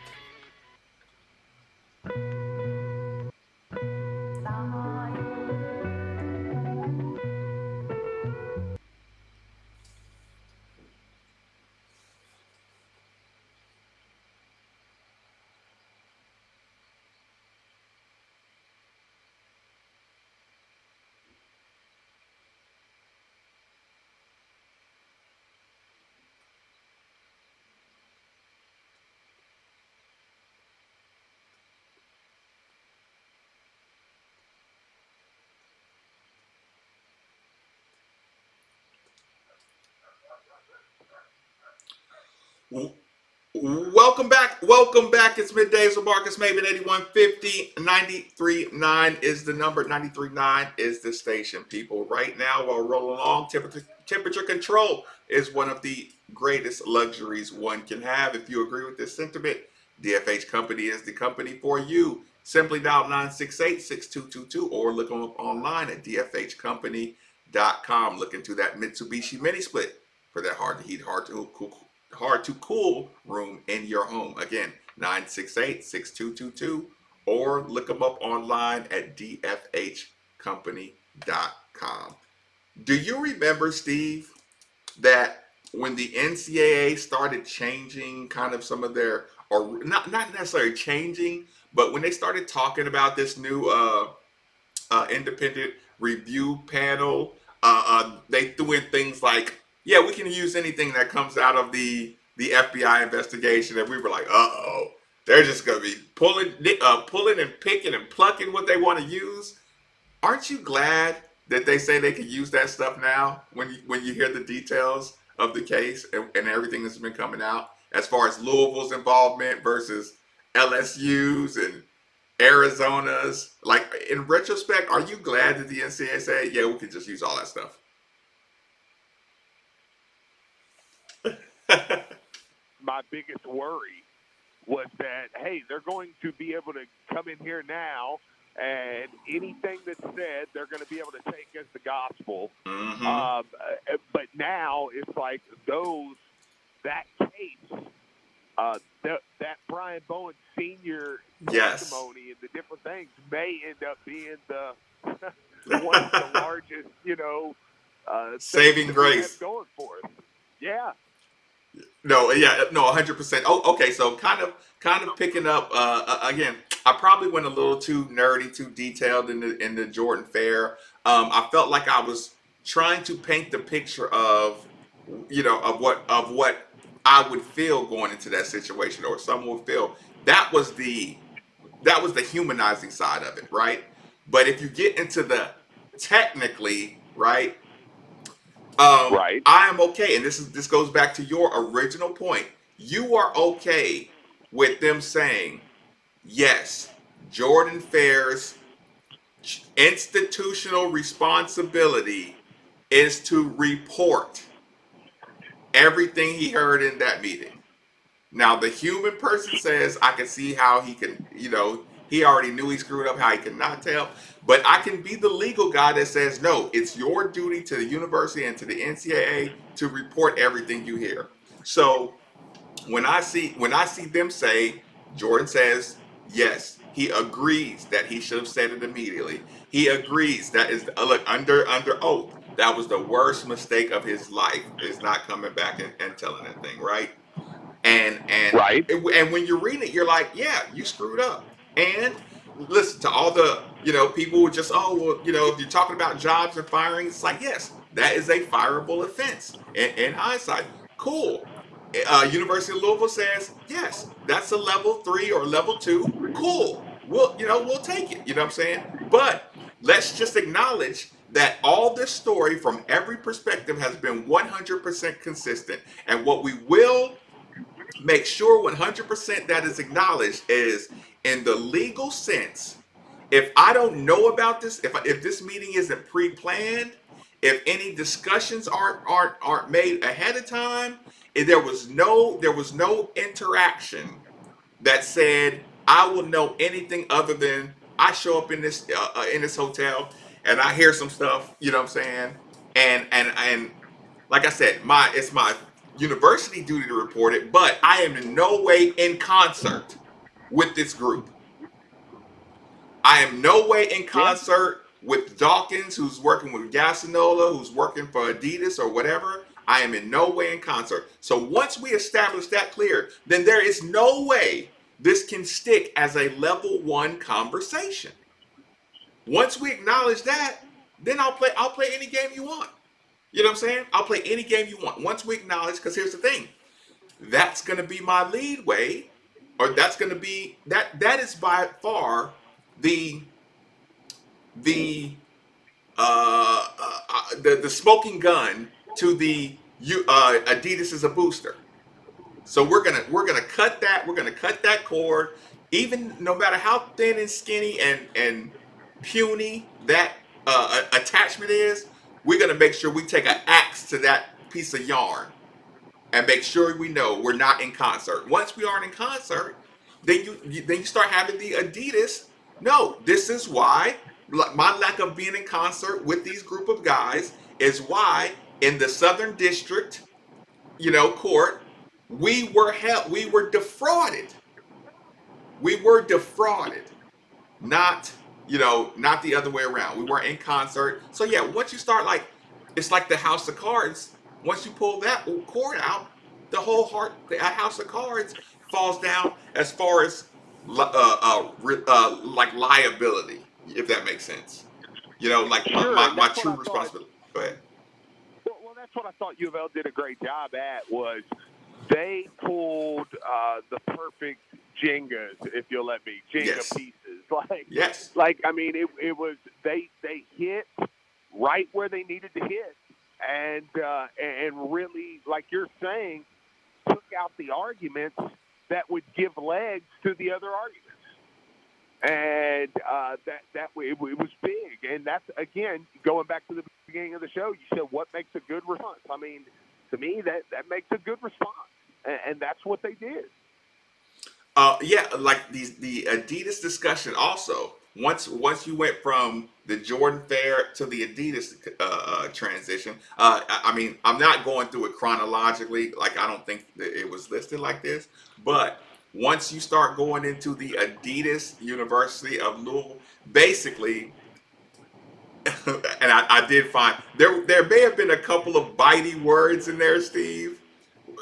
Welcome back. It's middays with Marcus Maven. 8150 93.9 is the number. 93.9 is the station. People, right now while rolling along, temperature control is one of the greatest luxuries one can have. If you agree with this sentiment, DFH Company is the company for you. Simply dial 968-6222 or look them up online at dfhcompany.com. Look into that Mitsubishi mini split for that hard to heat, hard to cool room in your home. Again, 968-6222 or look them up online at dfhcompany.com. Do you remember, Steve, that when the NCAA started changing kind of some of their, or not necessarily changing, but when they started talking about this new independent review panel, they threw in things like, yeah, we can use anything that comes out of the FBI investigation. And we were like, uh-oh, they're just going to be pulling and picking and plucking what they want to use. Aren't you glad that they say they can use that stuff now when you hear the details of the case and everything that's been coming out as far as Louisville's involvement versus LSU's and Arizona's? Like, in retrospect, are you glad that the NCAA said, yeah, we can just use all that stuff? My biggest worry was that, hey, they're going to be able to come in here now, and anything that's said, they're going to be able to take as the gospel. Mm-hmm. But now it's like that case, that Brian Bowen Sr. testimony and the different things may end up being one of the largest, saving grace going for us. Yeah. No, 100%. Oh, okay. So kind of picking up again. I probably went a little too nerdy, too detailed in the Jordan Fair. I felt like I was trying to paint the picture of what I would feel going into that situation, or someone would feel. That was the humanizing side of it, right? But if you get into the technically, right? Right. I am okay, and this goes back to your original point. You are okay with them saying, yes, Jordan Fair's institutional responsibility is to report everything he heard in that meeting. Now, the human person says, I can see how he can, he already knew he screwed up, how he could not tell. But I can be the legal guy that says, no, it's your duty to the university and to the NCAA to report everything you hear. So when I see them say, Jordan says, yes, he agrees that he should have said it immediately. He agrees that is, look, under oath, that was the worst mistake of his life, is not coming back and telling that thing, right? And right. And when you're reading it, you're like, yeah, you screwed up. And listen to all the, people who just, oh, well, if you're talking about jobs and firing, it's like, yes, that is a fireable offense in hindsight. Cool. University of Louisville says, yes, that's a level 3 or level 2. Cool. We'll take it. You know what I'm saying? But let's just acknowledge that all this story from every perspective has been 100% consistent. And what we will make sure 100% that is acknowledged is, in the legal sense, if I don't know about this, if this meeting isn't pre-planned, if any discussions aren't made ahead of time, if there was no interaction that said I will know anything other than I show up in this hotel and I hear some stuff, you know what I'm saying? And like I said, it's my university duty to report it, but I am in no way in concert with this group. I am no way in concert with Dawkins, who's working with Gasinola, who's working for Adidas or whatever. I am in no way in concert. So once we establish that clear, then there is no way this can stick as a level 1 conversation. Once we acknowledge that, then I'll play any game you want. You know what I'm saying? I'll play any game you want. Once we acknowledge, because here's the thing, that's going to be my lead way, or that's going to be that is by far the smoking gun to the Adidas is a booster. So we're gonna cut that. We're gonna cut that cord, even no matter how thin and skinny and puny that attachment is. We're gonna make sure we take an axe to that piece of yarn and make sure we know we're not in concert. Once we aren't in concert, then you start having the Adidas. No, this is why my lack of being in concert with these group of guys is why in the Southern District, court, we were defrauded. We were defrauded, not the other way around. We weren't in concert. So yeah, once you start it's like the House of Cards. Once you pull that cord out, the House of Cards falls down as far as like liability, if that makes sense. My true responsibility. Go ahead. Well, that's what I thought U of L did a great job at, was they pulled the perfect Jengas, if you'll let me, Jenga pieces. It was they hit right where they needed to hit, and really, like you're saying, took out the arguments that would give legs to the other arguments. And it was big. And that's, again, going back to the beginning of the show, you said, what makes a good response? I mean, to me, that makes a good response. And that's what they did. Like the Adidas discussion also. Once you went from the Jordan Fair to the Adidas transition, I'm not going through it chronologically. Like, I don't think that it was listed like this. But once you start going into the Adidas University of Louisville, basically, and I did find there may have been a couple of bitey words in there, Steve.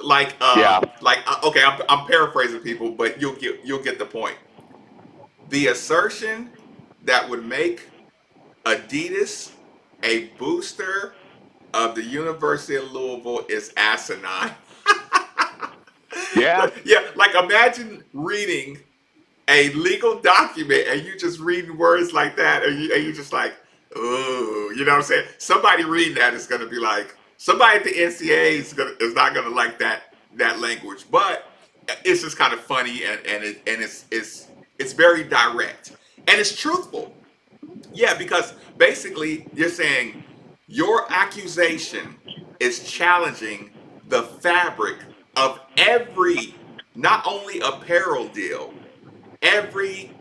Okay, I'm paraphrasing people, but you'll get the point. The assertion that would make Adidas a booster of the University of Louisville is asinine. Yeah. Like, imagine reading a legal document and you just reading words like that, and you just like, oh, you know what I'm saying? Somebody reading that is going to be like, somebody at the NCAA is not going to like that language, but it's just kind of funny, and it's very direct, and it's truthful. Yeah, because basically you're saying your accusation is challenging the fabric of every, not only apparel deal, every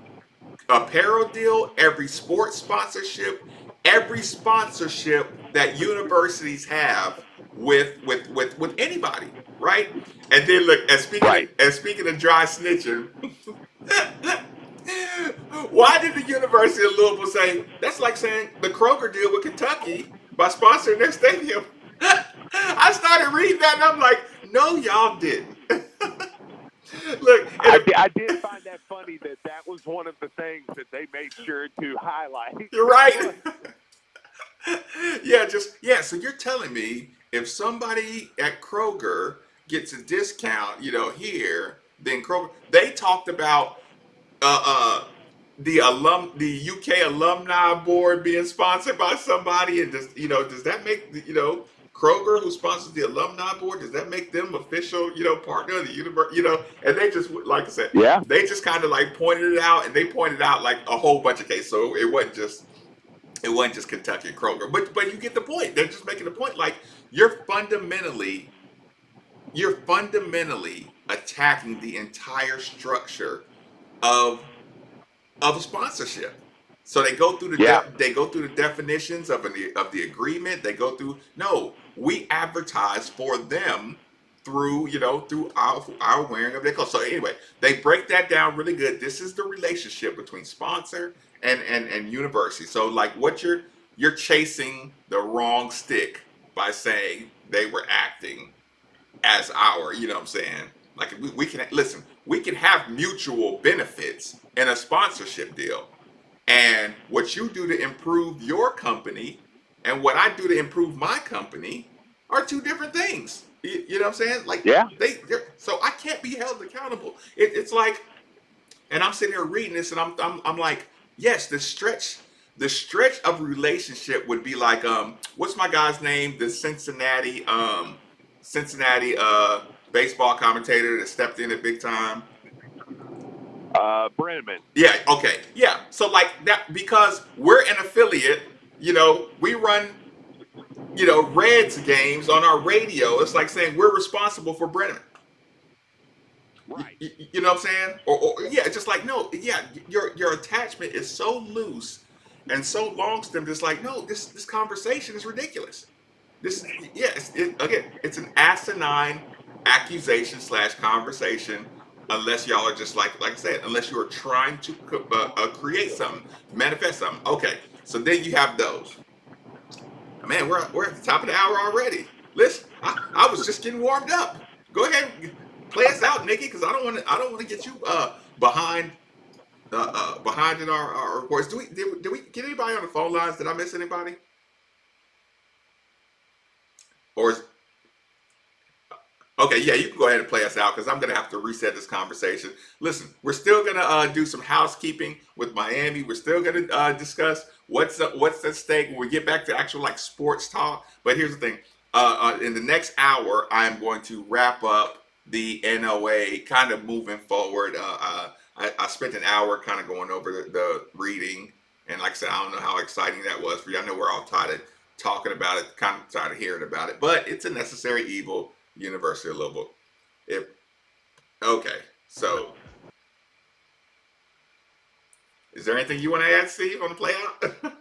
sports sponsorship, every sponsorship that universities have with anybody, right? And then look, and speaking of dry snitching, why did the University of Louisville say that's like saying the Kroger deal with Kentucky by sponsoring their stadium? I started reading that and I'm like, no, y'all didn't. Look, I did find that funny that was one of the things that they made sure to highlight. You're right. So you're telling me if somebody at Kroger gets a discount, here, then Kroger, they talked about the UK alumni board being sponsored by somebody, and does that make Kroger, who sponsors the alumni board, does that make them official partner of the university? And they just, like I said, yeah, they just kind of like pointed it out, and they pointed out like a whole bunch of cases, so it wasn't just Kentucky and Kroger, but you get the point. They're just making the point, like you're fundamentally attacking the entire structure of a sponsorship. So they go through the definitions of the agreement. They go through, no, we advertise for them through our wearing of their clothes. So anyway, they break that down really good. This is the relationship between sponsor and university. So like what you're chasing the wrong stick by saying they were acting as our, you know what I'm saying? Like we can listen, we can have mutual benefits in a sponsorship deal. And what you do to improve your company and what I do to improve my company are two different things. You know what I'm saying? Like, so I can't be held accountable. It's like, and I'm sitting here reading this, and I'm like, yes, the stretch of relationship would be like, what's my guy's name? The Cincinnati baseball commentator that stepped in at big time. Brenneman. Yeah, okay. Yeah. So like that, because we're an affiliate, we run, Reds games on our radio. It's like saying we're responsible for Brenneman. Right. You know what I'm saying? Or just like, no, your attachment is so loose and so long stemmed. It's like, no, this conversation is ridiculous. It's an asinine accusation / conversation. Unless y'all are just like I said, unless you are trying to create something, manifest something. Okay, so then you have those. Man, we're at the top of the hour already. Listen, I was just getting warmed up. Go ahead, play us out, Nikki, because I don't want to get you behind in our reports. Did we get anybody on the phone lines? Did I miss anybody? Or is Okay, yeah, you can go ahead and play us out because I'm going to have to reset this conversation. Listen, we're still going to do some housekeeping with Miami. We're still going to discuss what's at stake when we get back to actual sports talk. But here's the thing. In the next hour, I'm going to wrap up the NOA, kind of moving forward. I spent an hour kind of going over the reading. And like I said, I don't know how exciting that was for you. I know we're all tired of talking about it, kind of tired of hearing about it. But it's a necessary evil. University of Louisville. Okay, so is there anything you want to add, Steve, on the play out?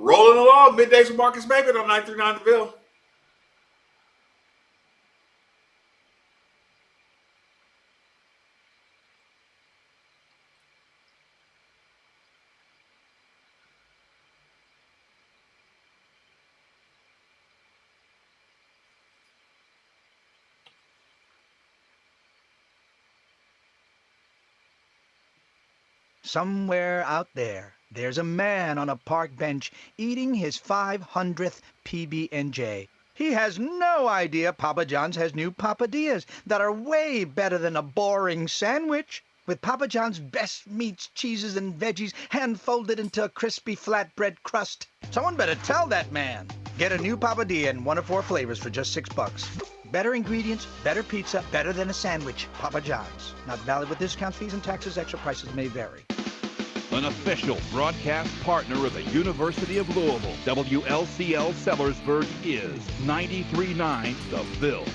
Rolling along, middays with Marcus Maven on 939 The Ville. Somewhere out there's a man on a park bench eating his 500th PB&J. He has no idea Papa John's has new Papadillas that are way better than a boring sandwich. With Papa John's best meats, cheeses, and veggies hand-folded into a crispy flatbread crust. Someone better tell that man. Get a new Papadilla in 1 of 4 flavors for just $6. Better ingredients, better pizza, better than a sandwich. Papa John's. Not valid with discounts, fees, and taxes. Extra prices may vary. An official broadcast partner of the University of Louisville, WLCL Sellersburg is 93.9 The Ville.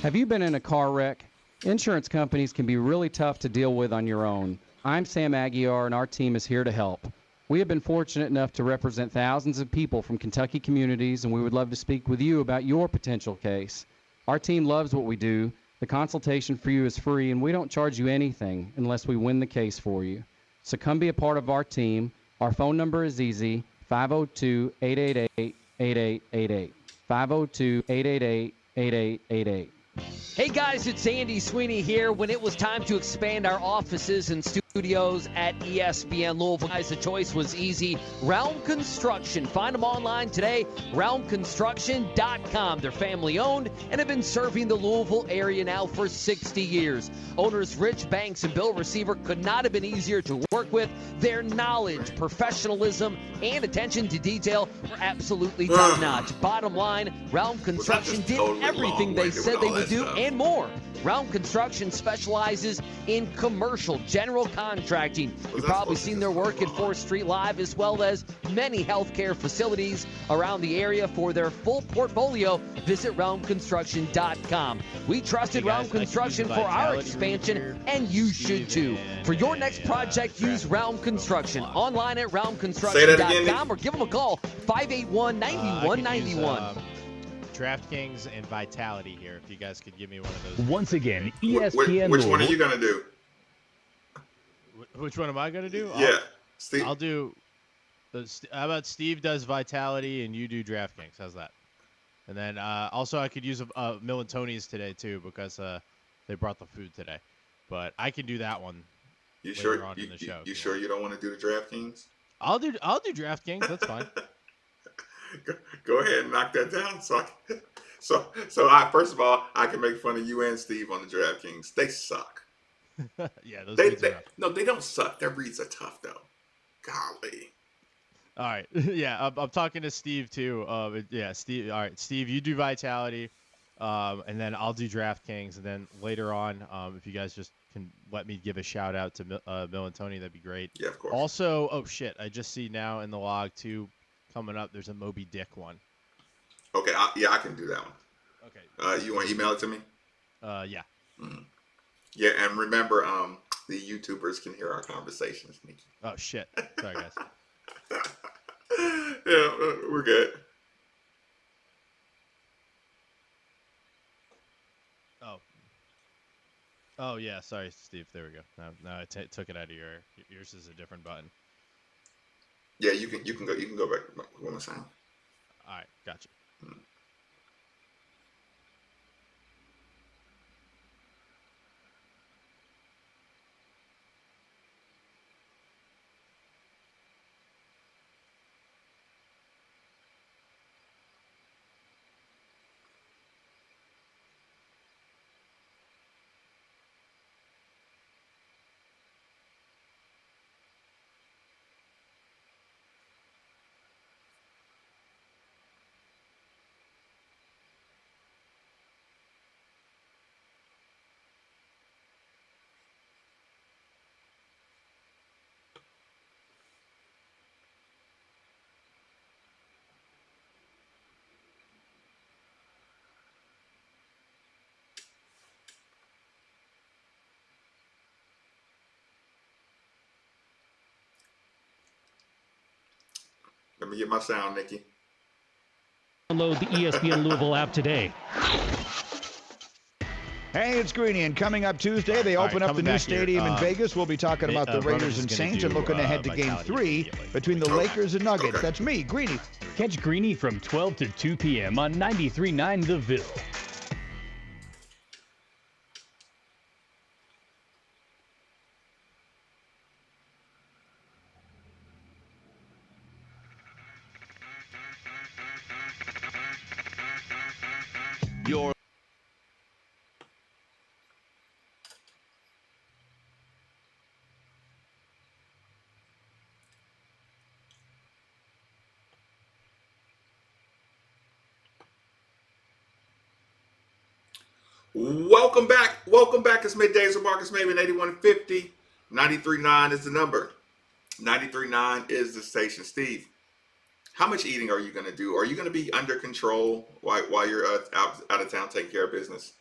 Have you been in a car wreck? Insurance companies can be really tough to deal with on your own. I'm Sam Aguiar, and our team is here to help. We have been fortunate enough to represent thousands of people from Kentucky communities, and we would love to speak with you about your potential case. Our team loves what we do. The consultation for you is free, and we don't charge you anything unless we win the case for you. So come be a part of our team. Our phone number is easy, 502-888-8888. 502-888-8888. Hey guys, it's Andy Sweeney here. When it was time to expand our offices and studios at ESPN Louisville, guys, the choice was easy. Realm Construction. Find them online today, realmconstruction.com. They're family owned and have been serving the Louisville area now for 60 years. Owners Rich Banks and Bill Receiver could not have been easier to work with. Their knowledge, professionalism, and attention to detail were absolutely top-notch. Bottom line, Realm Construction did everything they said they would do and more. Realm Construction specializes in commercial general contracting. You've probably seen their work at 4th Street Live, as well as many healthcare facilities around the area. For their full portfolio, visit realmconstruction.com. We trusted Realm Construction for our expansion, and you should too. For your next project, use Realm Construction. Online at realmconstruction.com or give them a call, 581-9191. DraftKings and Vitality here. If you guys could give me one of those. Once again, ESPN. Which one are you gonna do? Which one am I gonna do? Yeah, Steve. I'll do. How about Steve does Vitality and you do DraftKings? How's that? And then also I could use Mill and Tony's today too, because they brought the food today. But I can do that one. You later sure? On in the show. You sure you don't want to do the DraftKings? I'll do DraftKings. That's fine. Go ahead and knock that down. So first of all, I can make fun of you and Steve on the DraftKings. They suck. Yeah, those no, they don't suck. Their reads are tough though. Golly. All right. Yeah, I'm talking to Steve too. Yeah, Steve. All right, Steve, you do Vitality, and then I'll do DraftKings, and then later on, if you guys just can let me give a shout out to Bill and Tony, that'd be great. Yeah, of course. Also, oh shit, I just see now in the log too. Coming up, there's a Moby Dick one. Okay, I can do that one. Okay. You want to email it to me? Yeah. Mm-hmm. Yeah, and remember, the YouTubers can hear our conversations, Nikki. Oh shit! Sorry, guys. Yeah, we're good. Oh yeah. Sorry, Steve. There we go. No, I took it out of yours is a different button. Yeah, you can go back one more time. All right, gotcha. Let me get my sound, Nikki. Download the ESPN Louisville app today. Hey, it's Greeny, and coming up Tuesday, they open up the new stadium in Vegas. We'll be talking about the Raiders and Saints and looking ahead to Game 3 between the Lakers and Nuggets. Okay. That's me, Greeny. Catch Greeny from 12 to 2 p.m. on 93.9 The Ville. Your Welcome back. Welcome back. It's middays with Marcus Maven, 8150. 93.9 is the number. 93.9 is the station. Steve, how much eating are you going to do? Are you going to be under control while you're out of town taking care of business?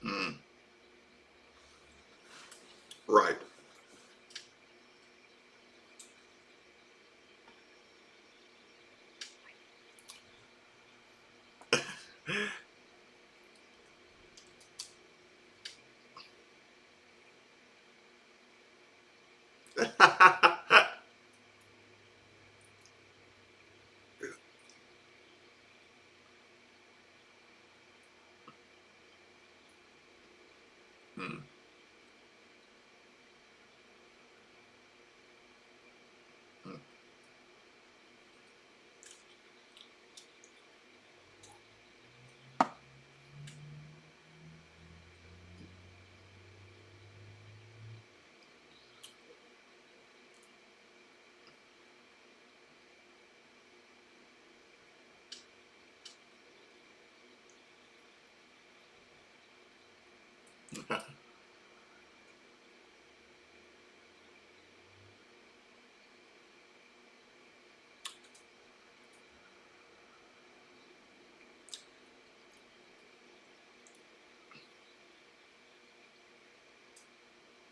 Mm. Right. Mm.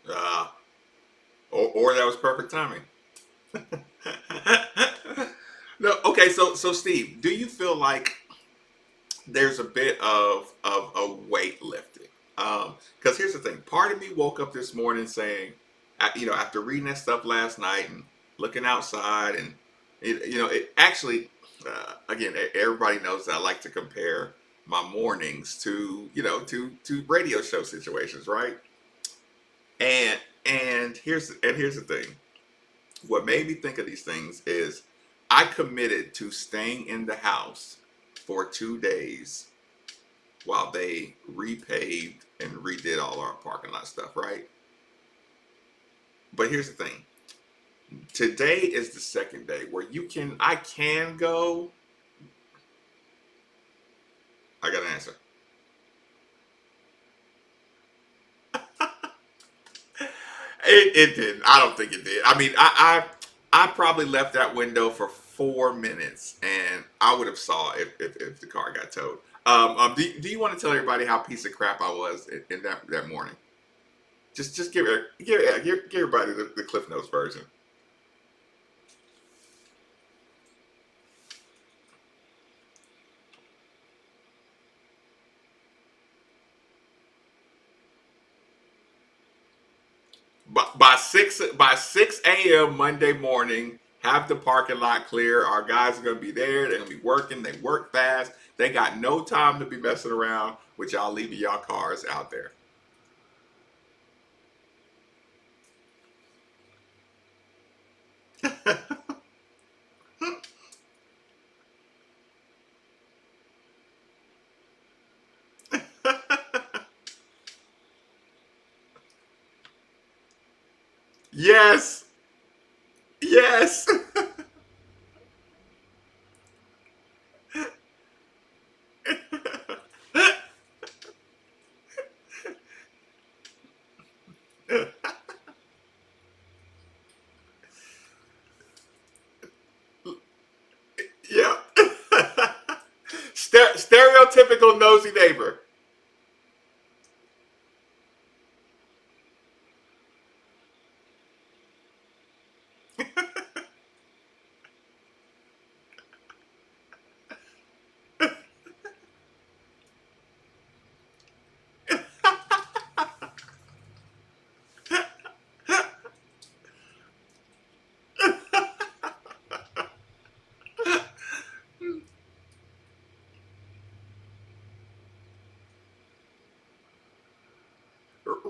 Uh, or that was perfect timing. No, okay. So Steve, do you feel like there's a bit of a weight lifting? Because here's the thing. Part of me woke up this morning saying, after reading that stuff last night and looking outside, and it actually, again, everybody knows that I like to compare my mornings to to radio show situations, right? And here's the thing. What made me think of these things is I committed to staying in the house for 2 days while they repaved and redid all our parking lot stuff, right? But here's the thing. Today is the second day where I can go. I got an answer. It didn't. I don't think it did. I mean, I probably left that window for 4 minutes, and I would have saw if the car got towed. Do you want to tell everybody how piece of crap I was in that morning? Just give everybody the Cliff Notes version. By 6 a.m. Monday morning, have the parking lot clear. Our guys are gonna be there. They're gonna be working. They work fast. They got no time to be messing around with y'all leaving y'all cars out there. Yes, yes. Yep. Stereotypical nosy neighbor.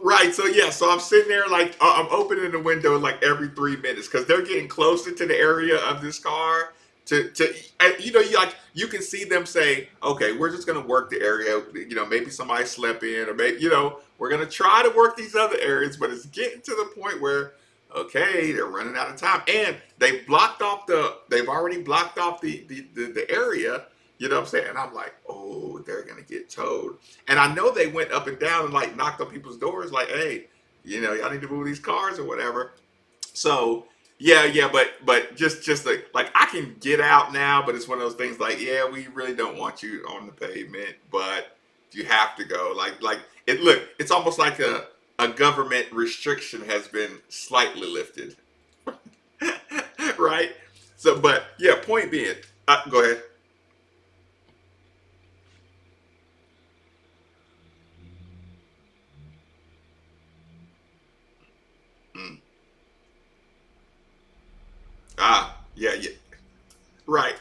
Right. So yeah. So I'm sitting there like I'm opening the window like every 3 minutes because they're getting closer to the area of this car. And, you can see them say, okay, we're just gonna work the area. Maybe somebody slept in, or maybe we're gonna try to work these other areas. But it's getting to the point where okay, they're running out of time, and they've already blocked off the area. You know what I'm saying? And I'm like, oh, they're gonna get towed. And I know they went up and down and like knocked on people's doors, like, hey, y'all need to move these cars or whatever. So yeah, but just like I can get out now, but it's one of those things like, yeah, we really don't want you on the pavement, but you have to go. Like it's almost like a government restriction has been slightly lifted. Right? So but yeah, point being, go ahead. Mm. Yeah. Right.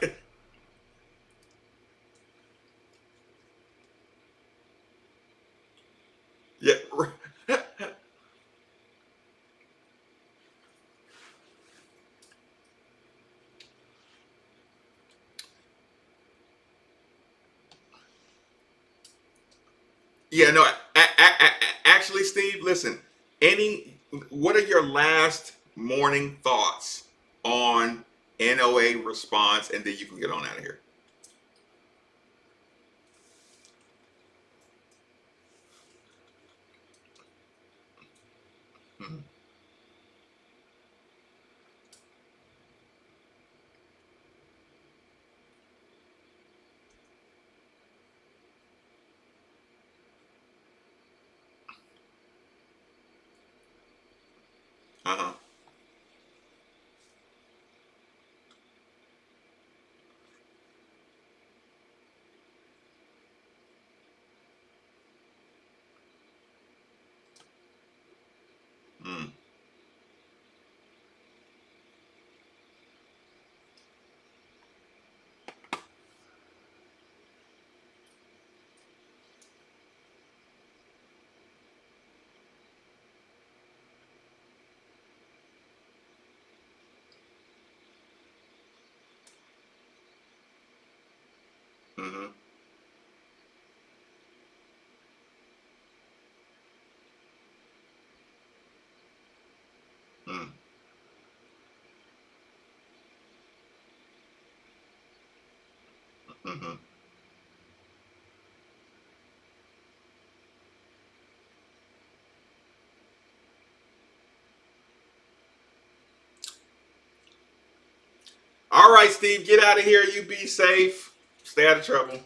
Yeah. Yeah, no. Actually, Steve, listen. What are your last morning thoughts on NOA response, and then you can get on out of here. Mhm. Uh-huh. Mm. Mm-hmm. Mm. Mm-hmm. All right, Steve, get out of here. You be safe. Stay out of trouble.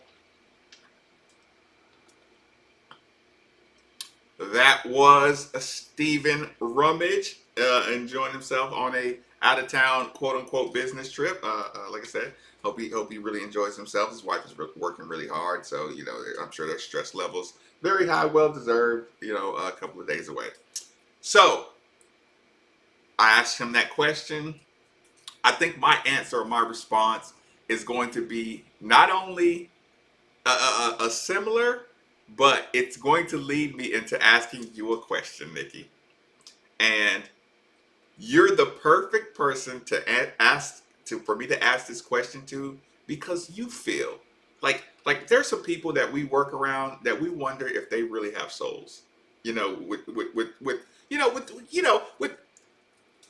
That was Stephen Rummage enjoying himself on a out of town quote unquote business trip. Like I said, hope he really enjoys himself. His wife is working really hard, so I'm sure their stress levels very high, well deserved. A couple of days away. So I asked him that question. I think my answer or my response is going to be not only a similar, but it's going to lead me into asking you a question, Nikki. And you're the perfect person to ask for me to ask this question to because you feel like there's some people that we work around that we wonder if they really have souls. With with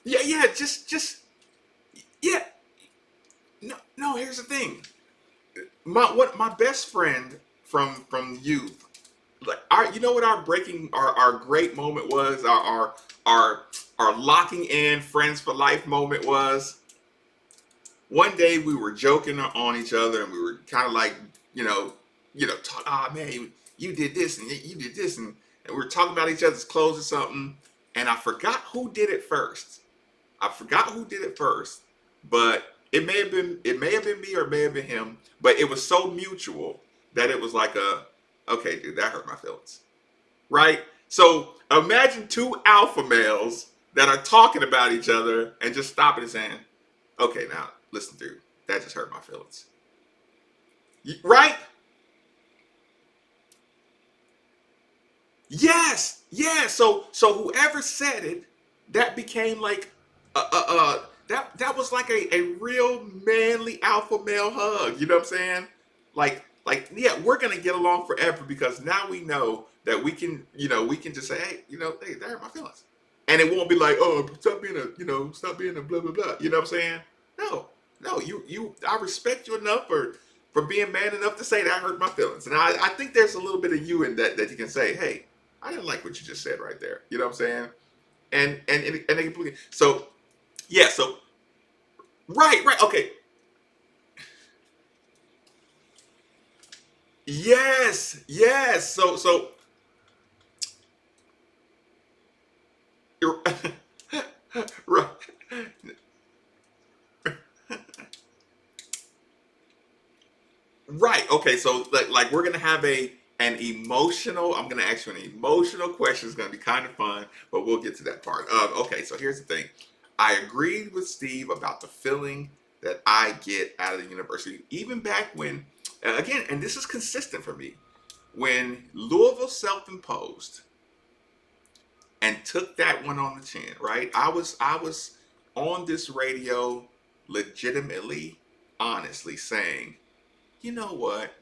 yeah, just yeah. No. Here's the thing. My best friend from youth, like what our our great moment was, our our locking in friends for life moment was. One day we were joking on each other, and we were kind of like talk, man, you did this and you did this, and we were talking about each other's clothes or something, and I forgot who did it first. But it may have been me or it may have been him, but it was so mutual that it was like okay, dude, that hurt my feelings. Right? So imagine two alpha males that are talking about each other and just stopping and saying, okay, now listen, dude, that just hurt my feelings. Right? Yes, yeah. So whoever said it, that became like that was like a real manly alpha male hug. You know what I'm saying? Yeah, we're gonna get along forever because now we know that we can just say, hey, hey, that hurt my feelings, and it won't be like, oh, stop being a blah blah blah. You know what I'm saying? No, I respect you enough for being man enough to say that hurt my feelings, and I think there's a little bit of you in that you can say, hey, I didn't like what you just said right there. You know what I'm saying? And they completely so yeah, so right, okay. Yes. So you're right. Right. Okay. So like we're gonna have an emotional. I'm gonna ask you an emotional question. It's gonna be kind of fun, but we'll get to that part. Okay. So here's the thing. I agreed with Steve about the feeling that I get out of the university, even back when, again, and this is consistent for me, when Louisville self-imposed and took that one on the chin. Right. I was on this radio, legitimately, honestly saying, you know what?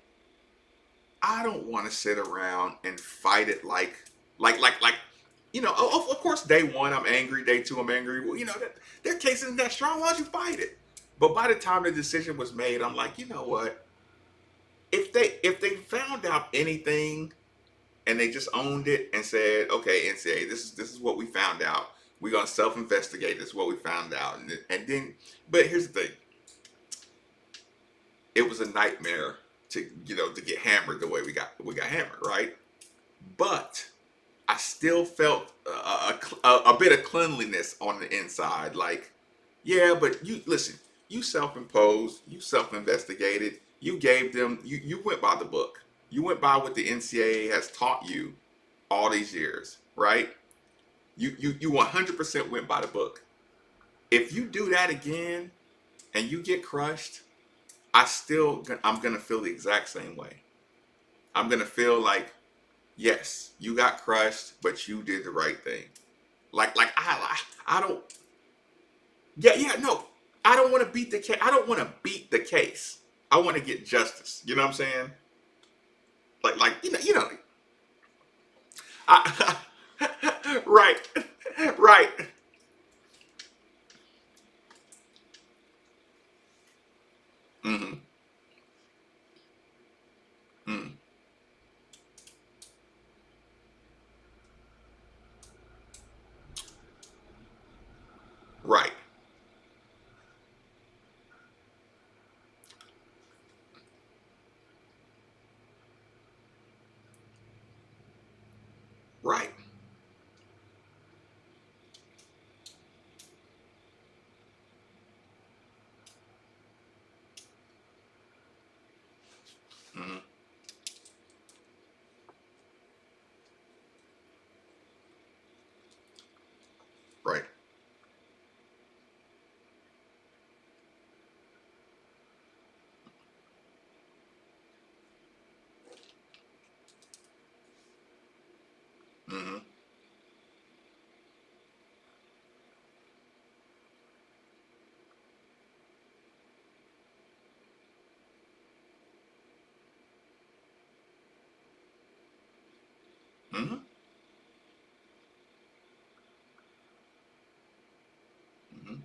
I don't want to sit around and fight it like of course day one I'm angry, day two I'm angry. Well, their case isn't that strong. Why don't you fight it? But by the time the decision was made, I'm like, you know what? If they found out anything and they just owned it and said, okay, NCAA, this is what we found out. We're gonna self-investigate. This is what we found out, and then. But here's the thing. It was a nightmare to get hammered the way we got hammered, right? But I still felt a bit of cleanliness on the inside. Like, yeah, but you listen. You self-imposed. You self-investigated. You gave them. You went by the book. You went by what the NCAA has taught you all these years, right? You 100% went by the book. If you do that again and you get crushed, I'm gonna feel the exact same way. I'm gonna feel like, yes, you got crushed, but you did the right thing. Like I don't. Yeah, no. I don't want to beat the case. I don't want to beat the case. I want to get justice. You know what I'm saying? Like I, right, right. Mm-hmm. Mm. Right, right. Mm-hmm. Right. Mm-hmm. Mm-hmm. Mm-hmm.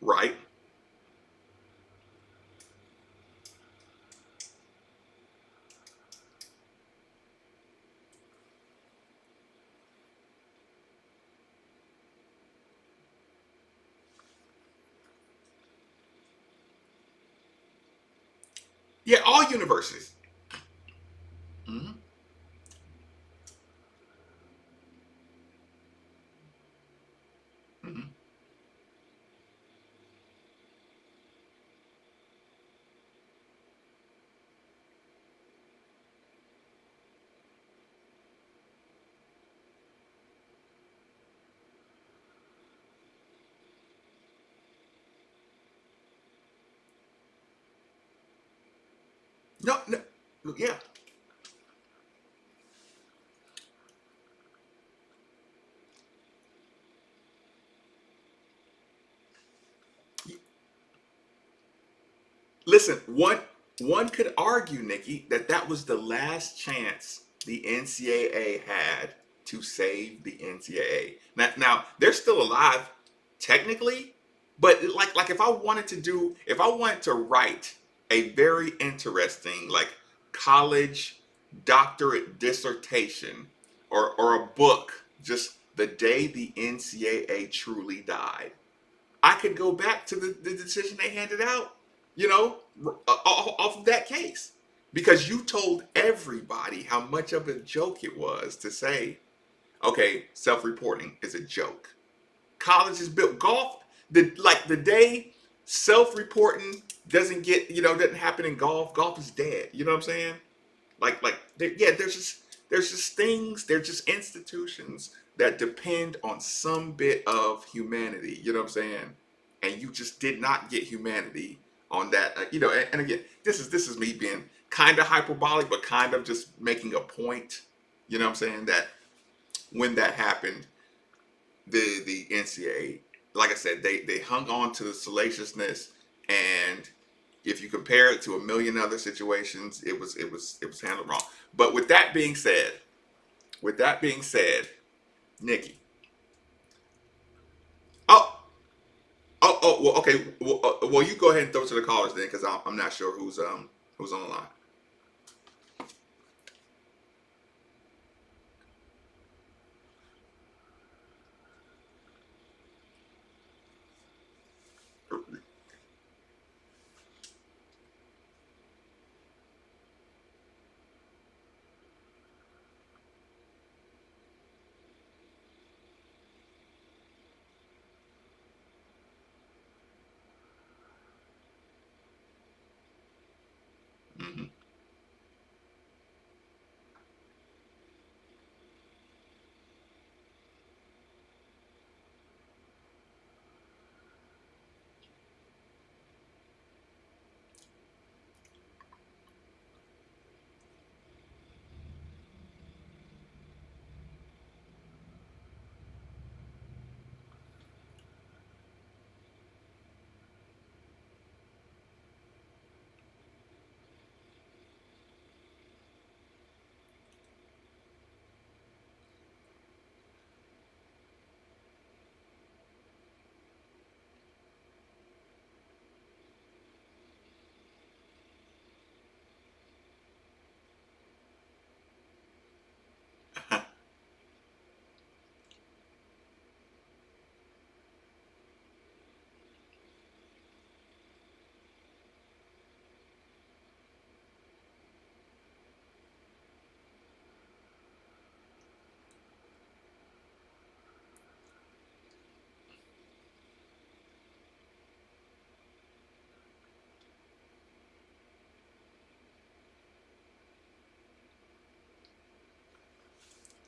Right. Yeah, all universities. Mm-hmm. Mm-hmm. No, yeah. Listen, one could argue, Nikki, that was the last chance the NCAA had to save the NCAA. Now they're still alive technically, but like if I wanted to write a very interesting like college doctorate dissertation or a book just the day the NCAA truly died, I could go back to the decision they handed out, off of that case. Because you told everybody how much of a joke it was to say, okay, self-reporting is a joke. College is built. Golf, the day self-reporting doesn't happen in golf is dead. You know what I'm saying? There's just things, there's just institutions that depend on some bit of humanity. You know what I'm saying? And you just did not get humanity on that. And again, this is me being kind of hyperbolic, but kind of just making a point. You know what I'm saying? That when that happened, the NCAA, like I said, they hung on to the salaciousness, and if you compare it to a million other situations, it was handled wrong. But with that being said, Nikki. Well, okay. Well, you go ahead and throw it to the callers then, because I'm not sure who's on the line.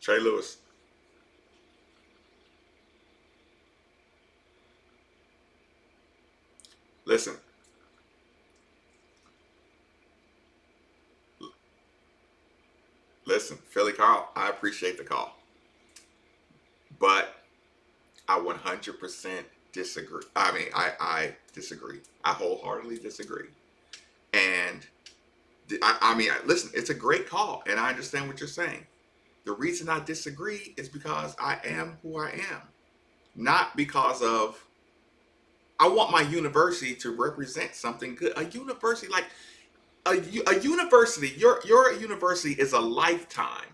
Trey Lewis. Listen. Listen, Philly Carl, I appreciate the call. But I 100% disagree. I mean, I disagree. I wholeheartedly disagree. And listen, it's a great call, and I understand what you're saying. The reason I disagree is because I am who I am. Not because of, I want my university to represent something good. A university, like a university, your university is a lifetime.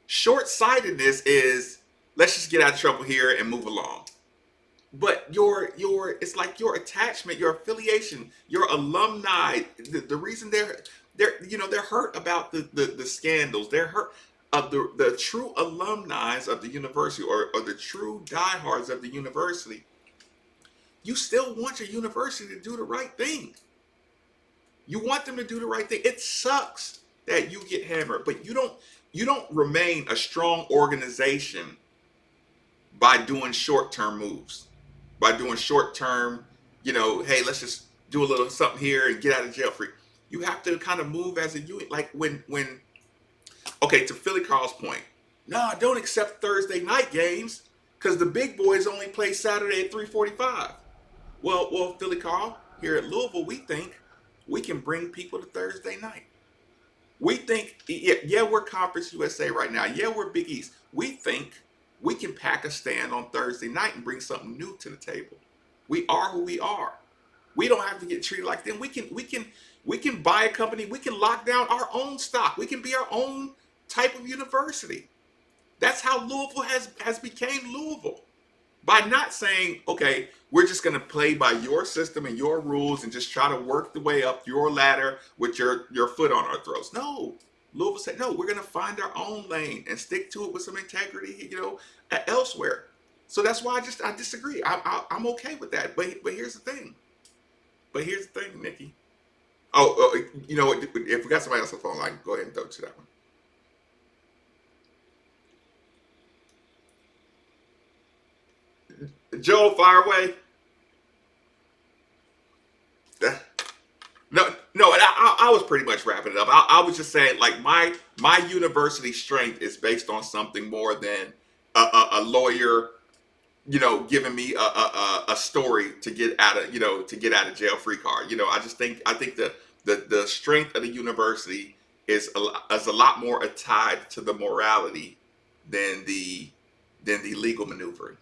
Short-sightedness is, let's just get out of trouble here and move along. But it's like your attachment, your affiliation, your alumni. The reason they're hurt about the scandals. They're hurt of the true alumni of the university, or the true diehards of the university. You still want your university to do the right thing. You want them to do the right thing. It sucks that you get hammered, but you don't remain a strong organization by doing short-term moves. By doing short-term, hey, let's just do a little something here and get out of jail free. You have to kind of move as a unit. Like okay, to Philly Carl's point, no, don't accept Thursday night games because the big boys only play Saturday at 3:45. Well, Philly Carl, here at Louisville, we think we can bring people to Thursday night. We think, yeah, we're Conference USA right now. Yeah, we're Big East. We think we can pack a stand on Thursday night and bring something new to the table. We are who we are. We don't have to get treated like them. We can buy a company. We can lock down our own stock. We can be our own type of university. That's how Louisville has became Louisville. By not saying, okay, we're just going to play by your system and your rules and just try to work the way up your ladder with your foot on our throats. No, Louisville said, no, we're going to find our own lane and stick to it with some integrity, elsewhere. So that's why I disagree. I'm okay with that. But here's the thing. Nikki. You know what? If we got somebody else on the phone line, go ahead and throw it to that one. Joe, fire away. No, I was pretty much wrapping it up. I was just saying, like, my university strength is based on something more than a lawyer, giving me a story to get out of jail free card. I think the strength of the university is a lot more tied to the morality than the legal maneuvering.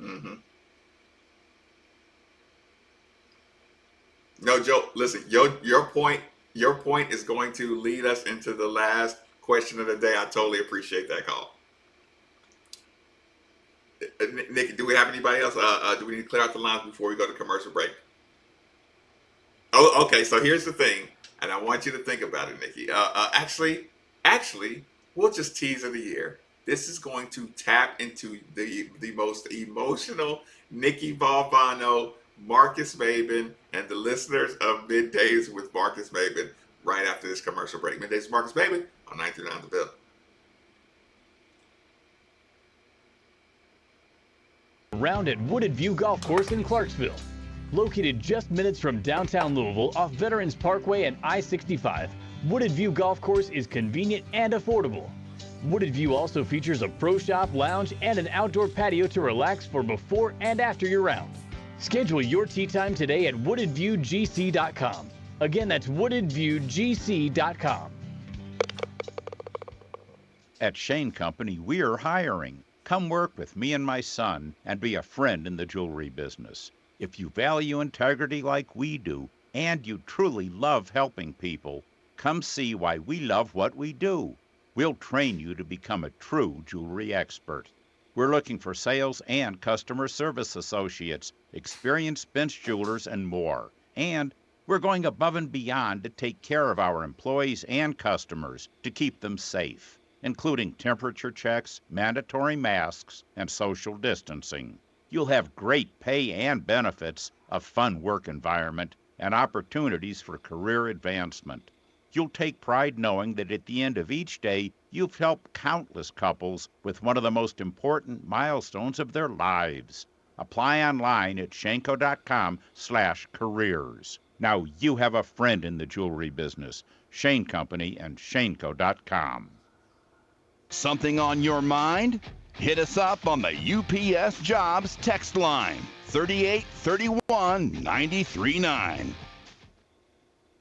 Mm-hmm. No, Joe, listen, your point is going to lead us into the last question of the day. I totally appreciate that call. Nikki, do we have anybody else? Do we need to clear out the lines before we go to commercial break? Oh, okay. So here's the thing, and I want you to think about it, Nikki. Actually, we'll just tease of the year. This is going to tap into the most emotional Nikki Valvano, Marcus Maben, and the listeners of Middays with Marcus Maben right after this commercial break. Middays with Marcus Maben on 939 The Ville. Around at Wooded View Golf Course in Clarksville. Located just minutes from downtown Louisville off Veterans Parkway and I-65, Wooded View Golf Course is convenient and affordable. Wooded View also features a pro shop, lounge, and an outdoor patio to relax for before and after your round. Schedule your tee time today at woodedviewgc.com. Again, that's woodedviewgc.com. At Shane Company, we're hiring. Come work with me and my son and be a friend in the jewelry business. If you value integrity like we do, and you truly love helping people, come see why we love what we do. We'll train you to become a true jewelry expert. We're looking for sales and customer service associates, experienced bench jewelers, and more. And We're going above and beyond to take care of our employees and customers to keep them safe, including temperature checks, mandatory masks, and social distancing. You'll have great pay and benefits, a fun work environment, and opportunities for career advancement. You'll take pride knowing that at the end of each day, you've helped countless couples with one of the most important milestones of their lives. Apply online at shanco.com/careers. Now you have a friend in the jewelry business. Shane Company and shanco.com. Something on your mind? Hit us up on the UPS Jobs text line, 3831-939.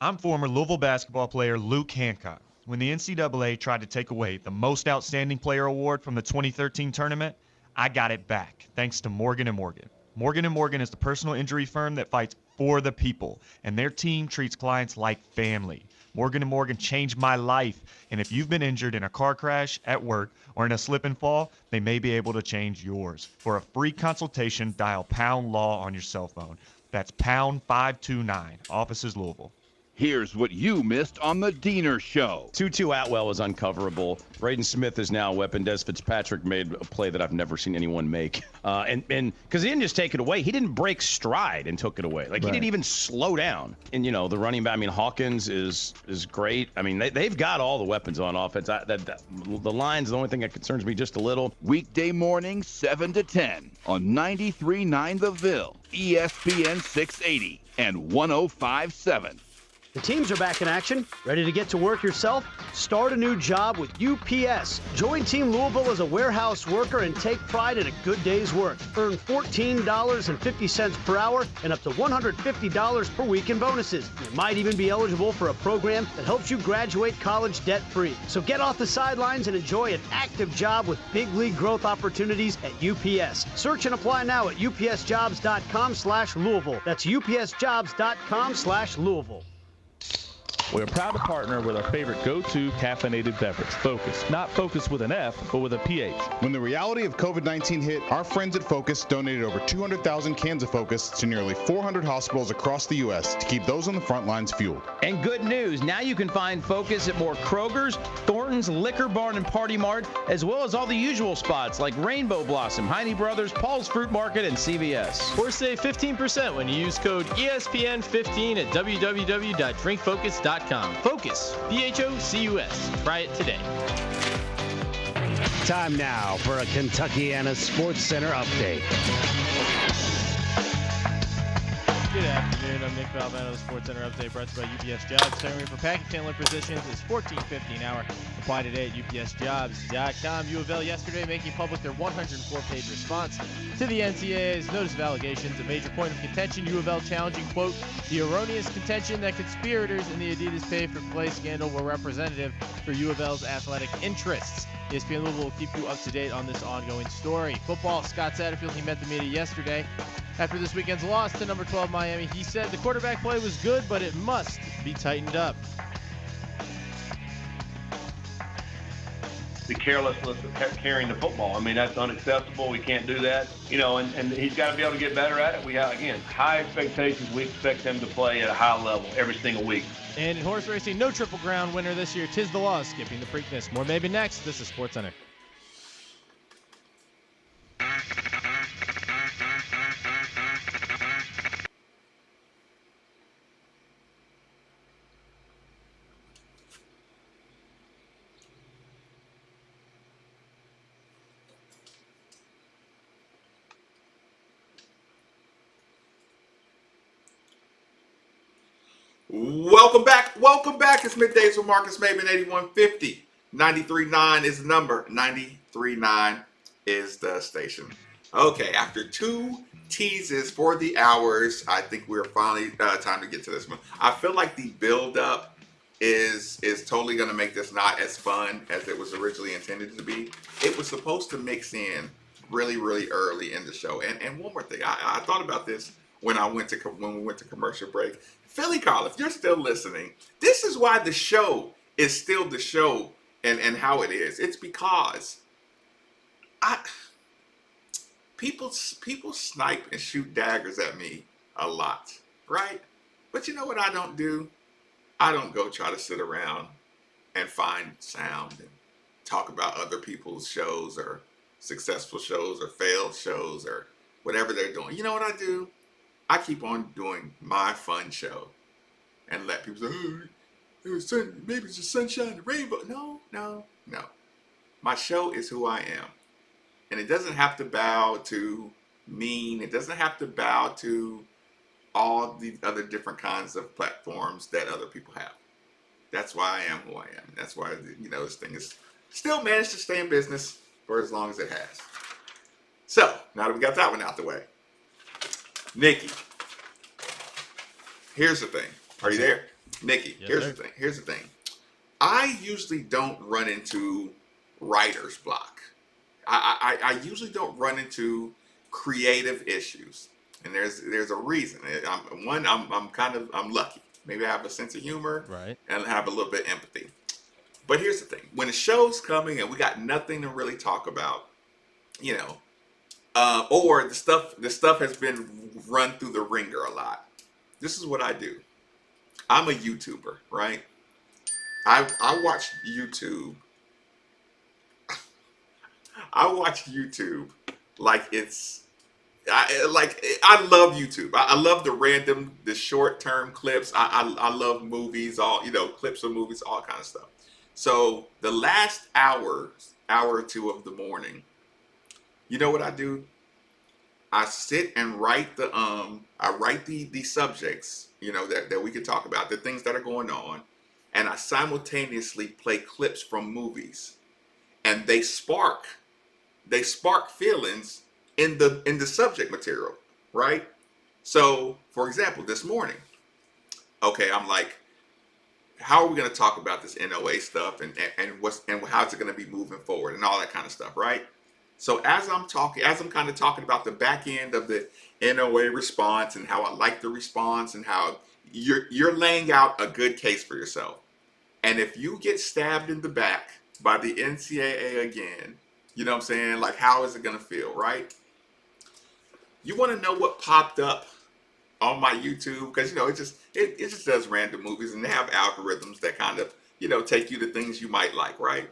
I'm former Louisville basketball player Luke Hancock. When the NCAA tried to take away the Most Outstanding Player Award from the 2013 tournament, I got it back, thanks to Morgan & Morgan. Morgan & Morgan is the personal injury firm that fights for the people, and their team treats clients like family. Morgan & Morgan changed my life, and if you've been injured in a car crash, at work, or in a slip and fall, they may be able to change yours. For a free consultation, dial #LAW on your cell phone. That's #529, offices Louisville. Here's what you missed on the Diener Show. Tutu Atwell was uncoverable. Braden Smith is now a weapon. Des Fitzpatrick made a play that I've never seen anyone make. And because he didn't just take it away, he didn't break stride and took it away. Like, he didn't even slow down. And, the running back, Hawkins is great. They've got all the weapons on offense. The line's the only thing that concerns me just a little. Weekday morning, 7 to 10 on 93.9 The Ville, ESPN 680 and 105.7. The teams are back in action. Ready to get to work yourself? Start a new job with UPS. Join Team Louisville as a warehouse worker and take pride in a good day's work. Earn $14.50 per hour and up to $150 per week in bonuses. You might even be eligible for a program that helps you graduate college debt-free. So get off the sidelines and enjoy an active job with big league growth opportunities at UPS. Search and apply now at upsjobs.com/Louisville. That's upsjobs.com/Louisville. We're proud to partner with our favorite go-to caffeinated beverage, Focus. Not Focus with an F, but with a PH. When the reality of COVID-19 hit, our friends at Focus donated over 200,000 cans of Focus to nearly 400 hospitals across the U.S. to keep those on the front lines fueled. And good news, now you can find Focus at more Kroger's, Thornton's, Liquor Barn, and Party Mart, as well as all the usual spots like Rainbow Blossom, Heine Brothers, Paul's Fruit Market, and CVS. Or save 15% when you use code ESPN15 at www.drinkfocus.com. Focus, Focus. Try it today. Time now for a Kentuckiana Sports Center update. Good afternoon. I'm Nick Valvano, the Sports Center update brought to you by UPS Jobs. Hiring for package handler positions is $14.50 an hour. Apply today at upsjobs.com. U of L yesterday making public their 104-page response to the NCAA's notice of allegations. A major point of contention, U of L challenging, quote, the erroneous contention that conspirators in the Adidas pay for play scandal were representative for U of L's athletic interests. ESPN Louisville will keep you up to date on this ongoing story. Football, Scott Satterfield, he met the media yesterday after this weekend's loss to number 12 Miami. He said the quarterback play was good, but it must be tightened up. The carelessness of carrying the football. That's unacceptable. We can't do that. And he's got to be able to get better at it. We have, again, high expectations. We expect him to play at a high level every single week. And in horse racing, no Triple Crown winner this year. Tis the Law, skipping the Preakness. More maybe next. This is Sports Center. Welcome back. It's middays with Marcus Maven, 8150. 93.9 is the number. 93.9 is the station. Okay, after two teases for the hours, I think we're finally time to get to this one. I feel like the build-up is totally going to make this not as fun as it was originally intended to be. It was supposed to mix in really, really early in the show. And one more thing, I thought about this when we went to commercial break. Philly Call, if you're still listening, this is why the show is still the show and how it is. It's because people snipe and shoot daggers at me a lot, right? But you know what I don't do? I don't go try to sit around and find sound and talk about other people's shows or successful shows or failed shows or whatever they're doing. You know what I do? I keep on doing my fun show and let people say, oh, maybe it's just sunshine and rainbow. No. My show is who I am. And it doesn't have to bow to mean. It doesn't have to bow to all the other different kinds of platforms that other people have. That's why I am who I am. That's why, this thing is still managed to stay in business for as long as it has. So, now that we got that one out the way, Nikki, here's the thing. Are you there? Nikki, Yes, here's sir. the thing. Here's the thing. I usually don't run into writer's block. I usually don't run into creative issues. And there's a reason. I'm lucky. Maybe I have a sense of humor, Right. and have a little bit of empathy. But here's the thing: when the show's coming and we got nothing to really talk about, or the stuff has been run through the ringer a lot. This is what I do. I'm a YouTuber, right? I watch YouTube. I watch YouTube like it's. I love YouTube. I love the short-term clips. I love movies, clips of movies, all kind of stuff. So the last hour or two of the morning, you know what I do? I sit and write the subjects, that we could talk about, the things that are going on, and I simultaneously play clips from movies, and they spark feelings in the subject material, right? So, for example, this morning, okay, I'm like, how are we going to talk about this NOA stuff and how's it going to be moving forward and all that kind of stuff, right? So as I'm kind of talking about the back end of the NOA response and how I like the response and how you're laying out a good case for yourself. And if you get stabbed in the back by the NCAA again, you know what I'm saying? Like, how is it going to feel, right? You want to know what popped up on my YouTube? Because, it just does random movies, and they have algorithms that kind of, take you to things you might like, right?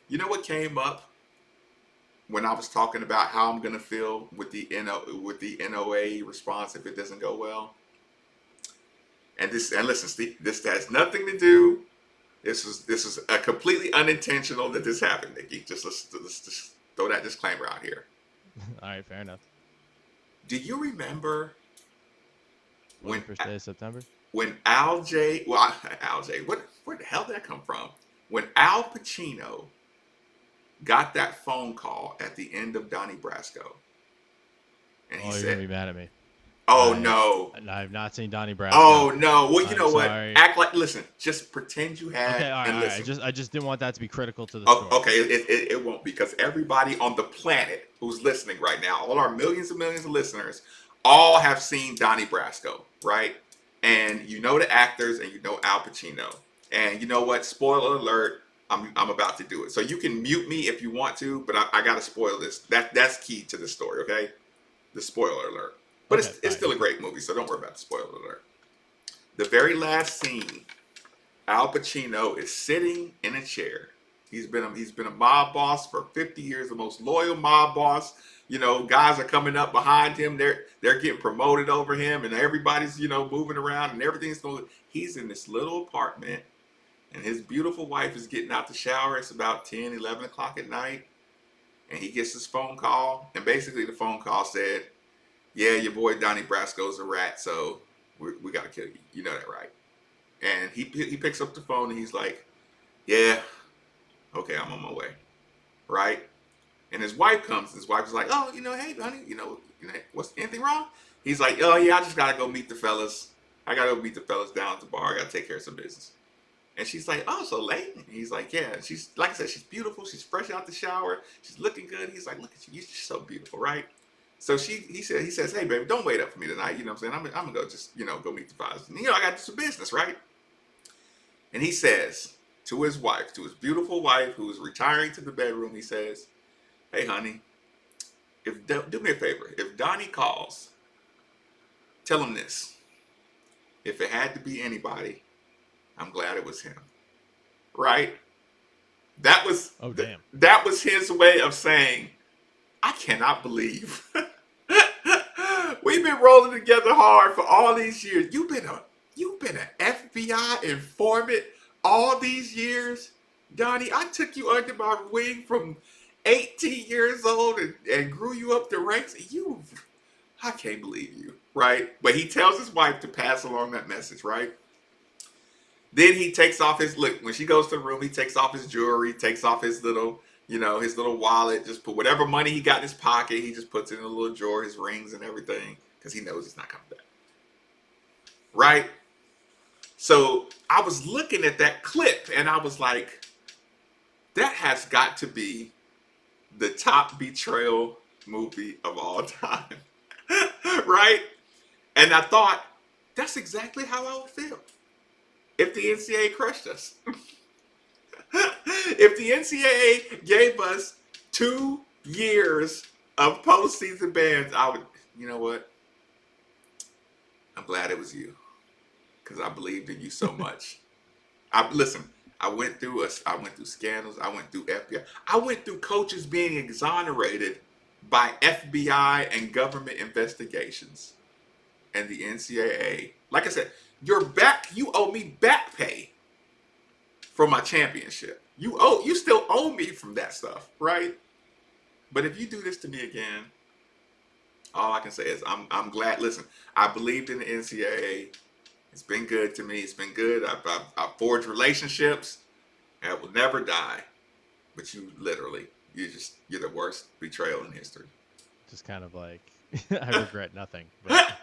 You know what came up when I was talking about how I'm going to feel with the NOA response if it doesn't go well? And listen, Steve, this has nothing to do. This is a completely unintentional that this happened, Nikki. Let's just throw that disclaimer out here. All right, fair enough. Do you remember when first day of September? When Al J, where the hell did that come from? When Al Pacino got that phone call at the end of Donnie Brasco, and he you're said, gonna be mad at me. No. I've not seen Donnie Brasco. Oh no. Well, you know sorry. what? Listen, just pretend you had. Okay, all right, and all right. listen. I just didn't want that to be critical to the story. Okay, it won't, because everybody on the planet who's listening right now, all our millions and millions of listeners, all have seen Donnie Brasco, right? And you know the actors, and you know Al Pacino. And you know what? Spoiler alert, I'm about to do it. So you can mute me if you want to, but I gotta spoil this. That's key to the story, okay? The spoiler alert. But it's still a great movie, so don't worry about the spoiler alert. The very last scene, Al Pacino is sitting in a chair. He's been a mob boss for 50 years, the most loyal mob boss. Guys are coming up behind him. They're getting promoted over him, and everybody's moving around, and everything's going. He's in this little apartment, and his beautiful wife is getting out the shower. It's about 10, 11 o'clock at night, and he gets his phone call, and basically the phone call said, "Yeah, your boy Donnie Brasco's a rat, so we got to kill you. You know that, right?" And he picks up the phone, and he's like, "Yeah, okay, I'm on my way," right? And his wife comes. His wife is like, "Oh, hey, honey, what's anything wrong?" He's like, "Oh, yeah, I just got to go meet the fellas. I got to go meet the fellas down at the bar. I got to take care of some business." And she's like, "Oh, so late?" And he's like, "Yeah." And she's, like I said, she's beautiful. She's fresh out the shower. She's looking good. He's like, "Look at you. You're just so beautiful, right?" So he says, "Hey, baby, don't wait up for me tonight. You know what I'm saying? I'm going to go just, go meet the fellas. And, I got to do some business, right?" And he says to his wife, to his beautiful wife, who is retiring to the bedroom, he says, "Hey, honey, do me a favor. If Donnie calls, tell him this. if it had to be anybody, I'm glad it was him. Right? That was that was his way of saying, I cannot believe we've been rolling together hard for all these years. You've been an FBI informant all these years, Donnie. I took you under my wing from 18 years old and grew you up the ranks. I can't believe you, right? But he tells his wife to pass along that message, right? Then he takes off when she goes to the room, he takes off his jewelry, takes off his little wallet, just put whatever money he got in his pocket, he just puts it in a little drawer, his rings and everything, because he knows he's not coming back. Right? So I was looking at that clip and I was like, that has got to be the top betrayal movie of all time. Right? And I thought, that's exactly how I would feel if the NCAA crushed us. If the NCAA gave us 2 years of postseason bans, I would, you know what? I'm glad it was you, because I believed in you so much. I went through scandals. I went through FBI. I went through coaches being exonerated by FBI and government investigations, and the NCAA. Like I said, you owe me back pay for my championship. You still owe me from that stuff, right? But if you do this to me again, all I can say is I'm glad. Listen, I believed in the NCAA. It's been good to me. It's been good. I've forged relationships that will never die. But you're the worst betrayal in history. Just kind of like, I regret nothing. But.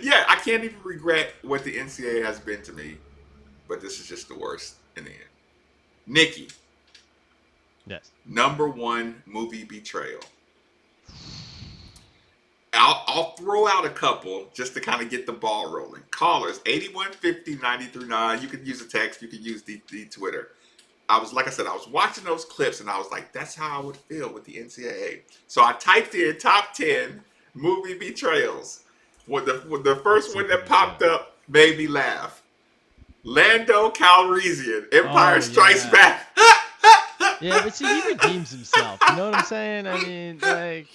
Yeah, I can't even regret what the NCAA has been to me, but this is just the worst in the end. Nikki. Yes. Number 1 movie betrayal. I'll throw out a couple just to kind of get the ball rolling. Callers, 8150-9039. You can use a text. You can use the Twitter. I was watching those clips and I was like, that's how I would feel with the NCAA. So I typed in top 10 movie betrayals. The first one that popped up made me laugh. Lando Calrissian, Empire Strikes Back. Yeah, but see, he redeems himself. You know what I'm saying? I mean, like,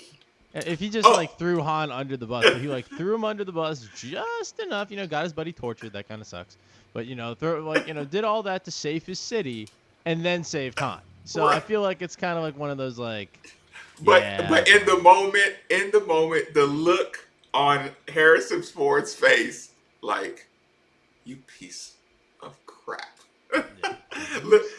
if he just threw Han under the bus, but he threw him under the bus just enough, got his buddy tortured. That kind of sucks. But did all that to save his city and then saved Han. So right. I feel like it's kind of like one of those But in the moment, the look on Harrison Ford's face, like, you piece of crap.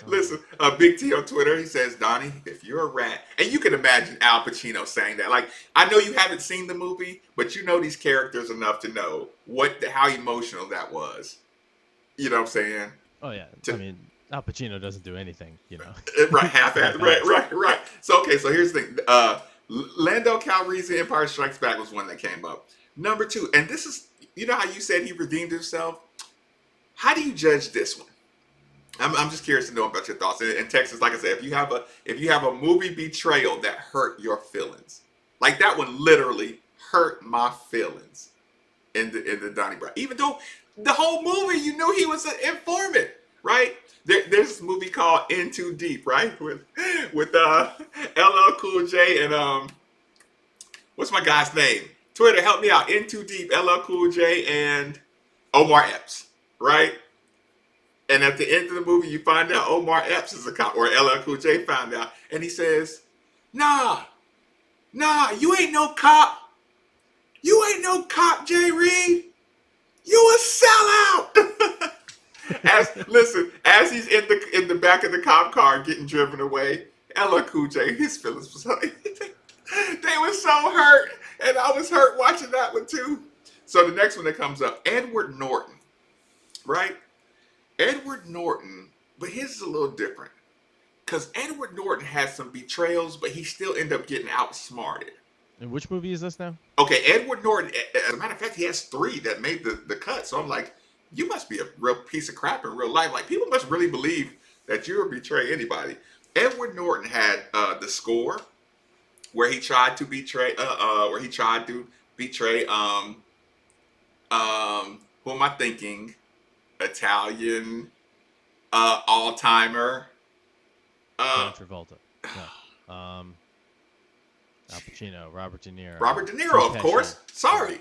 Listen, Big T on Twitter, he says, Donnie, if you're a rat, and you can imagine Al Pacino saying that. Like, I know you haven't seen the movie, but you know these characters enough to know how emotional that was. You know what I'm saying? Oh yeah. I mean, Al Pacino doesn't do anything, Right, half-assed. Right. So here's the thing. Lando Calrissian, Empire Strikes Back was one that came up. Number 2, and this is, how you said he redeemed himself? How do you judge this one? I'm just curious to know about your thoughts. In Texas, like I said, if you have a movie betrayal that hurt your feelings, like that one literally hurt my feelings in the Donnie Brasco. Even though the whole movie you knew he was an informant, right? There's this movie called In Too Deep, right? With LL Cool J and what's my guy's name? Twitter, help me out. In Too Deep, LL Cool J and Omar Epps, right? And at the end of the movie, you find out Omar Epps is a cop, or LL Cool J found out, and he says, Nah, you ain't no cop. You ain't no cop, Jay Reed. You a sellout. As he's in the back of the cop car getting driven away, LL Cool J, his feelings was they were so hurt, and I was hurt watching that one too. So the next one that comes up, Edward Norton, right? Edward Norton, but his is a little different. Because Edward Norton has some betrayals, but he still ended up getting outsmarted. And which movie is this now? Okay, Edward Norton, as a matter of fact, he has 3 that made the cut. So I'm like, you must be a real piece of crap in real life. Like, people must really believe that you would betray anybody. Edward Norton had The Score, where he tried to betray, Who am I thinking? Italian, all-timer. John Travolta. No. Al Pacino, Robert De Niro. Robert De Niro, of course. Sorry.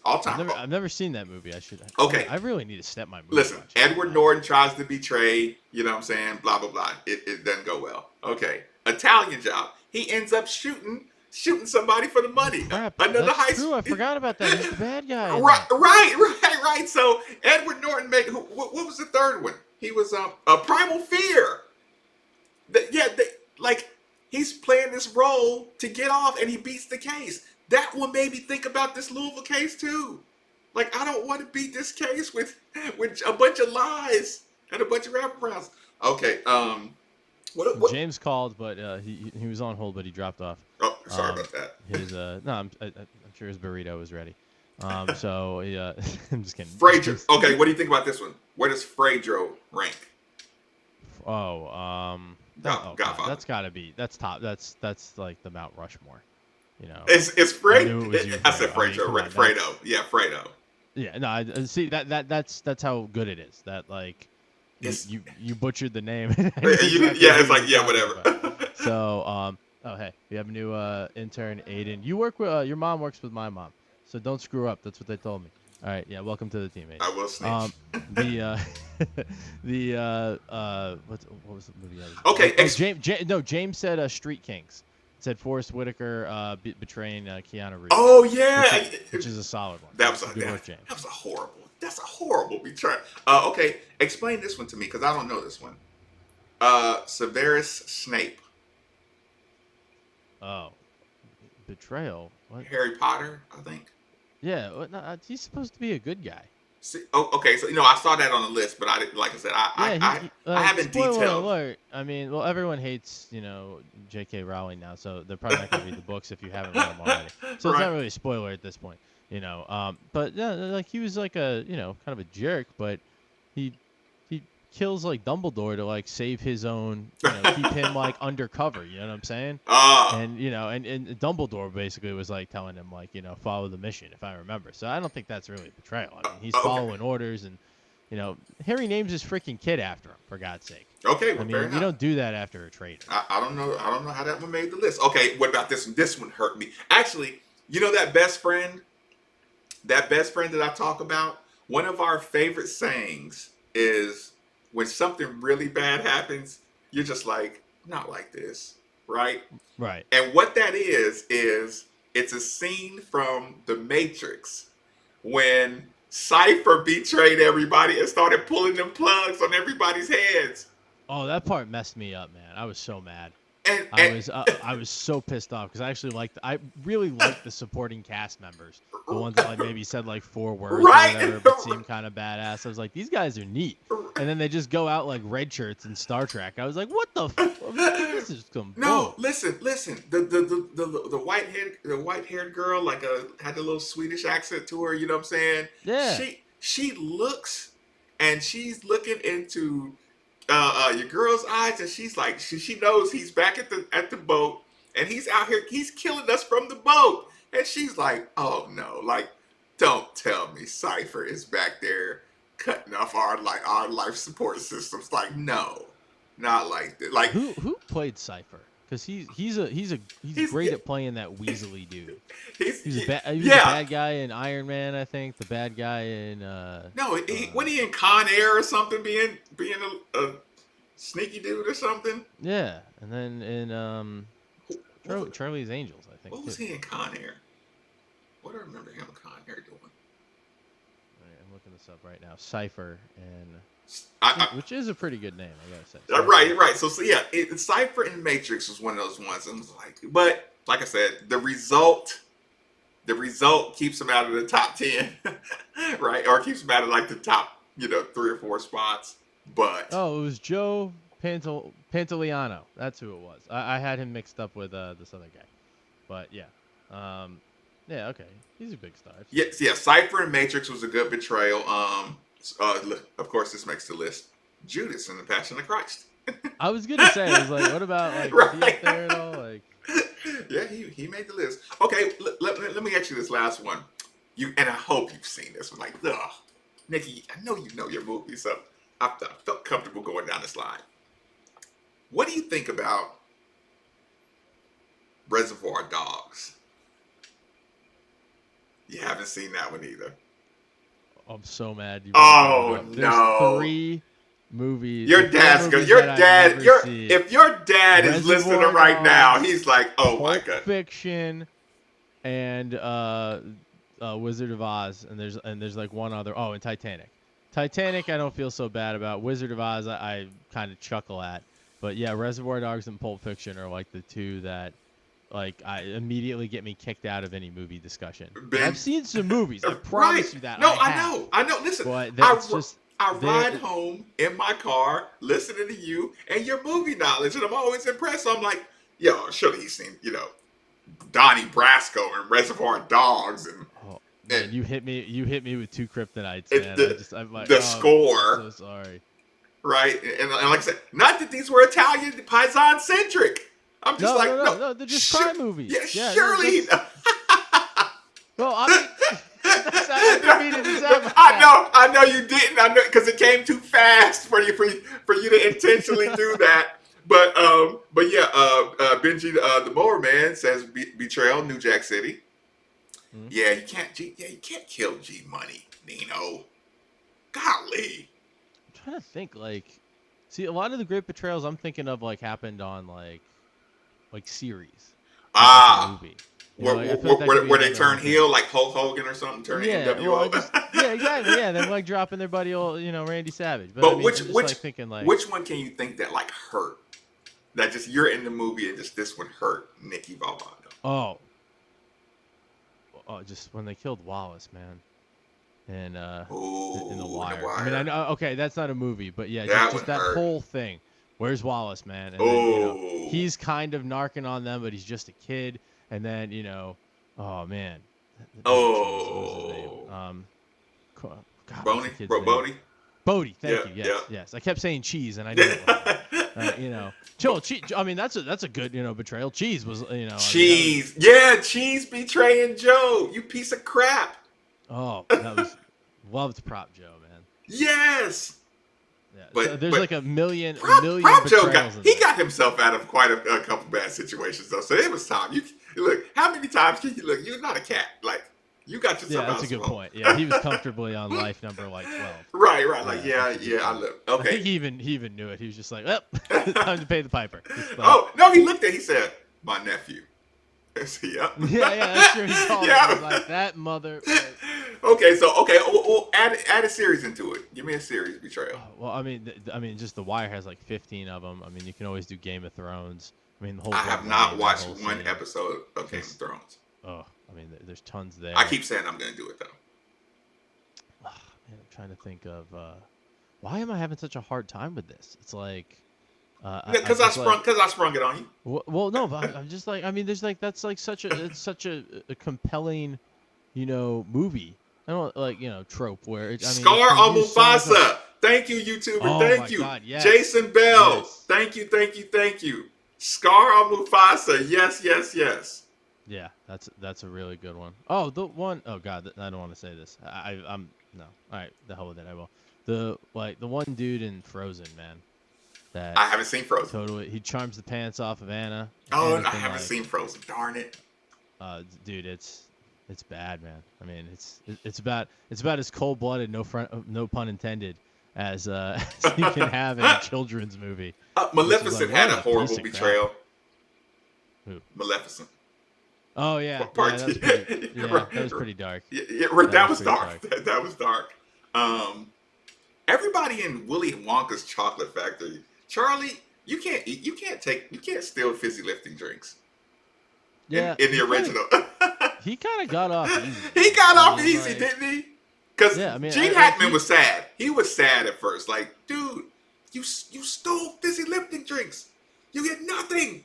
All-time. I've never seen that movie. Okay. I really need to step my movie. Listen, watching. Edward Norton tries to betray, you know what I'm saying, blah, blah, blah. It doesn't go well. Okay. Italian Job. He ends up shooting somebody for the money. Another That's true. I forgot about that. He's the bad guy. Right. So Edward Norton what was the third one? He was a Primal Fear. He's playing this role to get off, and he beats the case. That one made me think about this Louisville case too. Like, I don't want to beat this case with a bunch of lies and a bunch of wraparounds. Okay. What? James called, but he was on hold, but he dropped off. Oh, sorry about that. I'm sure his burrito was ready. So yeah, I'm just kidding. Frazier. Okay, what do you think about this one? Where does Frazier rank? Godfather. That's gotta be. That's top. That's like the Mount Rushmore. You know. It's Fredo. I said Frazier. Fredo. Yeah, Fredo. Yeah. No. I see that's how good it is. That like. You butchered the name. It's like whatever. So hey, we have a new intern, Aiden. You work with your mom works with my mom, so don't screw up. That's what they told me. All right, yeah, welcome to the team, Aiden. I will snitch. What was the movie? Okay, James said Street Kings. Said Forrest Whitaker betraying Keanu Reeves. Oh yeah, which is a solid one. That was good work, James. That was a horrible. That's a horrible betrayal. Okay, explain this one to me because I don't know this one. Severus Snape. Oh, betrayal. What? Harry Potter, I think. Yeah, he's supposed to be a good guy. See, okay, so I saw that on the list, but I didn't. Like I said, I haven't detailed. Alert. I mean, well, everyone hates J.K. Rowling now, so they're probably not gonna read the books if you haven't read them already. So it's not really a spoiler at this point. But yeah, like he was like a kind of a jerk, but he kills like Dumbledore to like save his own, keep him like undercover. You know what I'm saying? And and Dumbledore basically was like telling him like follow the mission, if I remember. So I don't think that's really betrayal. I mean, he's following orders, and Harry names his freaking kid after him, for God's sake. Okay, well, I mean, you don't do that after a traitor. I don't know how that one made the list. Okay, what about this one? This one hurt me. Actually, that best friend. That best friend that I talk about, one of our favorite sayings is when something really bad happens, you're just like, not like this, right? Right. And what that is it's a scene from The Matrix when Cypher betrayed everybody and started pulling them plugs on everybody's heads. Oh, that part messed me up, man. I was so mad. I was so pissed off because I really liked the supporting cast members, the ones that like maybe said like 4 words or whatever, but seemed kind of badass. I was like, these guys are neat, and then they just go out like red shirts in Star Trek. I was like, what the? This is some listen. The white haired girl like had a little Swedish accent to her. You know what I'm saying? Yeah. She looks, and she's looking into your girl's eyes, and she's like, she knows he's back at the boat, and he's out here, he's killing us from the boat, and she's like, oh no, like, don't tell me Cypher is back there cutting off our life support systems. Like, no, not like that. Like, who played Cypher? Because he's great at playing that Weasley dude. He was a bad guy in Iron Man, I think. The bad guy in when he in Con Air or something, being a sneaky dude or something. Yeah, and then in Charlie's Angels, I think. What was he in Con Air? What do I remember him in Con Air doing? I'm looking this up right now. Cypher and. Which is a pretty good name, I gotta say. Right. So yeah, Cypher and Matrix was one of those ones. And was like, but like I said, the result keeps him out of the top 10, right? Or keeps him out of like the top, 3 or 4 spots. But it was Joe Pantoliano. That's who it was. I had him mixed up with this other guy, but yeah, okay, he's a big star. Yeah. Cypher and Matrix was a good betrayal. Of course, this makes the list. Judas in the Passion of Christ. I was gonna say, I was like, what about like right. Is he up there at all? Like, yeah, he made the list. Okay, let me ask you this last one. And I hope you've seen this one. Like, Nikki, I know you know your movie, so I felt comfortable going down this line. What do you think about Reservoir Dogs? You haven't seen that one either. I'm so mad. Oh no! There's 3 movies. Your dad's good. If your dad is listening right now, he's like, "Oh my god!" Fiction, and Wizard of Oz, and there's like one other. Oh, and Titanic. Titanic, I don't feel so bad about. Wizard of Oz, I kind of chuckle at. But yeah, Reservoir Dogs and Pulp Fiction are like the 2 that. Like, I immediately get me kicked out of any movie discussion. I've seen some movies. I promise you that. No, I know. Listen, I ride home in my car listening to you and your movie knowledge, and I'm always impressed. So I'm like, yo, surely he's seen, Donnie Brasco and Reservoir Dogs, and man, you hit me with 2 kryptonites, man. I'm like, the score. I'm so sorry. Right, and like I said, not that these were Italian Paisan centric. I'm just no, they're just crime movies. Yeah, surely. Well, I mean, I didn't mean to sound like I know you didn't. I know because it came too fast for you to intentionally do that. But yeah, Benji the Mower Man says Betrayal, New Jack City. Mm-hmm. Yeah, you can't kill G Money, Nino. Golly. I'm trying to think. See, a lot of the great betrayals I'm thinking of happened on like series. Movie. Where they turn heel like Hulk Hogan or something, turn NWO. Well, yeah, exactly. Yeah, they're dropping their buddy old, Randy Savage. But I mean, which one can you think that hurt? That just you're in the movie and just this one hurt Nicky Valvano. Oh, just when they killed Wallace, man. And in The Wire. I mean, I know. Okay, that's not a movie, but yeah, just that whole thing. Where's Wallace, man? And then, he's kind of narking on them, but he's just a kid. And then, oh man. Bodie, thank you. Yes. I kept saying cheese, and I didn't. Cheese. I mean, that's a good, betrayal. Cheese was, Cheese, Cheese betraying Joe. You piece of crap. Oh, that was loved Prop Joe, man. Yes. Yeah, but there's like a million Prop Joe got himself out of quite a couple bad situations though. So it was time. You look, how many times can you look? You're not a cat. Like you got yourself out. Yeah, that's a good point. Yeah, he was comfortably on life number 12. Right. Like I look. Okay. I think he even knew it. He was just like, time to pay the piper. Oh no, he looked at. He said, "My nephew." Yeah, that's true. He called him like that mother. Okay, we'll add a series into it. Give me a series betrayal. Well, I mean, just The Wire has like 15 of them. I mean, you can always do Game of Thrones. I mean, the whole. I have not watched one episode of Game of Thrones. Oh, I mean, there's tons there. I keep saying I'm going to do it though. Man, I'm trying to think of why am I having such a hard time with this? It's like. Because I sprung it on you. Well, no, but I'm just like, I mean, there's like that's like such a compelling, movie. I don't trope where it's Scar on Mufasa. Thank you, YouTuber. Oh, thank you, God, yes. Jason Bell. Yes. Thank you. Scar on Mufasa. Yes. Yeah, that's a really good one. Oh, the one oh God, I don't want to say this. I'm no. All right, the hell with it. I will. The one dude in Frozen, man. I haven't seen Frozen. Totally, he charms the pants off of Anna. Oh, I haven't seen Frozen. Darn it. Dude, it's bad, man. I mean, it's about as cold-blooded, no pun intended, as you can have in a children's movie. Maleficent had a horrible betrayal. Who? Maleficent. Oh yeah, that was pretty dark. That was dark. That was dark. Everybody in Willy Wonka's Chocolate Factory. Charlie, you can't steal fizzy lifting drinks. Yeah. In the original. He kind of got off easy. He got off easy, didn't he? Because Gene Hackman was sad. He was sad at first. Like, dude, you stole fizzy lifting drinks. You get nothing.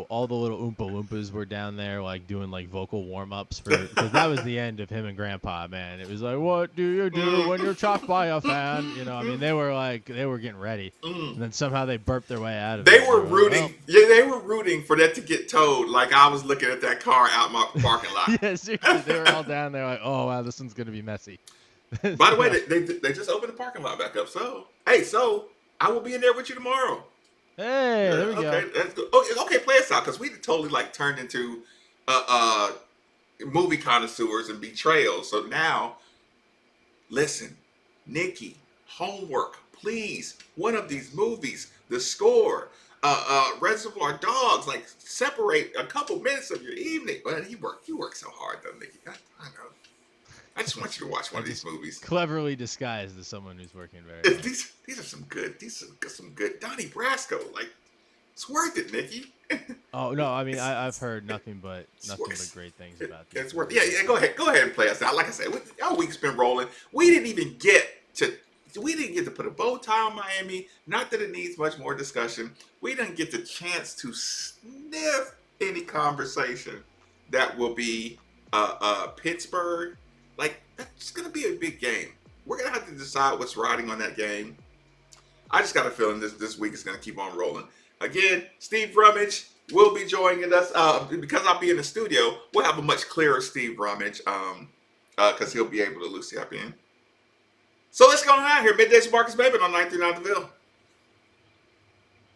All the little Oompa Loompas were down there, like, doing, like, vocal warm-ups because that was the end of him and Grandpa, man. It was like, what do you do when you're chopped by a fan? I mean, they were getting ready. And then somehow they burped their way out of it. They were rooting. They were rooting for that to get towed. Like, I was looking at that car out my parking lot. Yeah, seriously. They were all down there like, oh, wow, this one's going to be messy. By the way, they just opened the parking lot back up. So, hey, I will be in there with you tomorrow. Hey, there we go. Okay, that's good. Okay, play us out because we totally like turned into movie connoisseurs and betrayals. So now, listen, Nikki, homework, please. One of these movies, The Score, Reservoir Dogs, like separate a couple minutes of your evening. But you work so hard though, Nikki. I know. I just want you to watch one of these movies. Cleverly disguised as someone who's working very hard. These are some good. These are some good. Donnie Brasco, like it's worth it, Nikki. Oh no, I mean I've heard nothing but great things about this. It's worth. Yeah. Go ahead and play us out. Like I said, our week's been rolling. We didn't get to put a bow tie on Miami. Not that it needs much more discussion. We didn't get the chance to sniff any conversation that will be Pittsburgh. Like, that's going to be a big game. We're going to have to decide what's riding on that game. I just got a feeling this week is going to keep on rolling. Again, Steve Rummage will be joining us. Because I'll be in the studio, we'll have a much clearer Steve Rummage because he'll be able to loosey up in. So let's go on out here. Middays with Marcus Baby on 939 The Ville.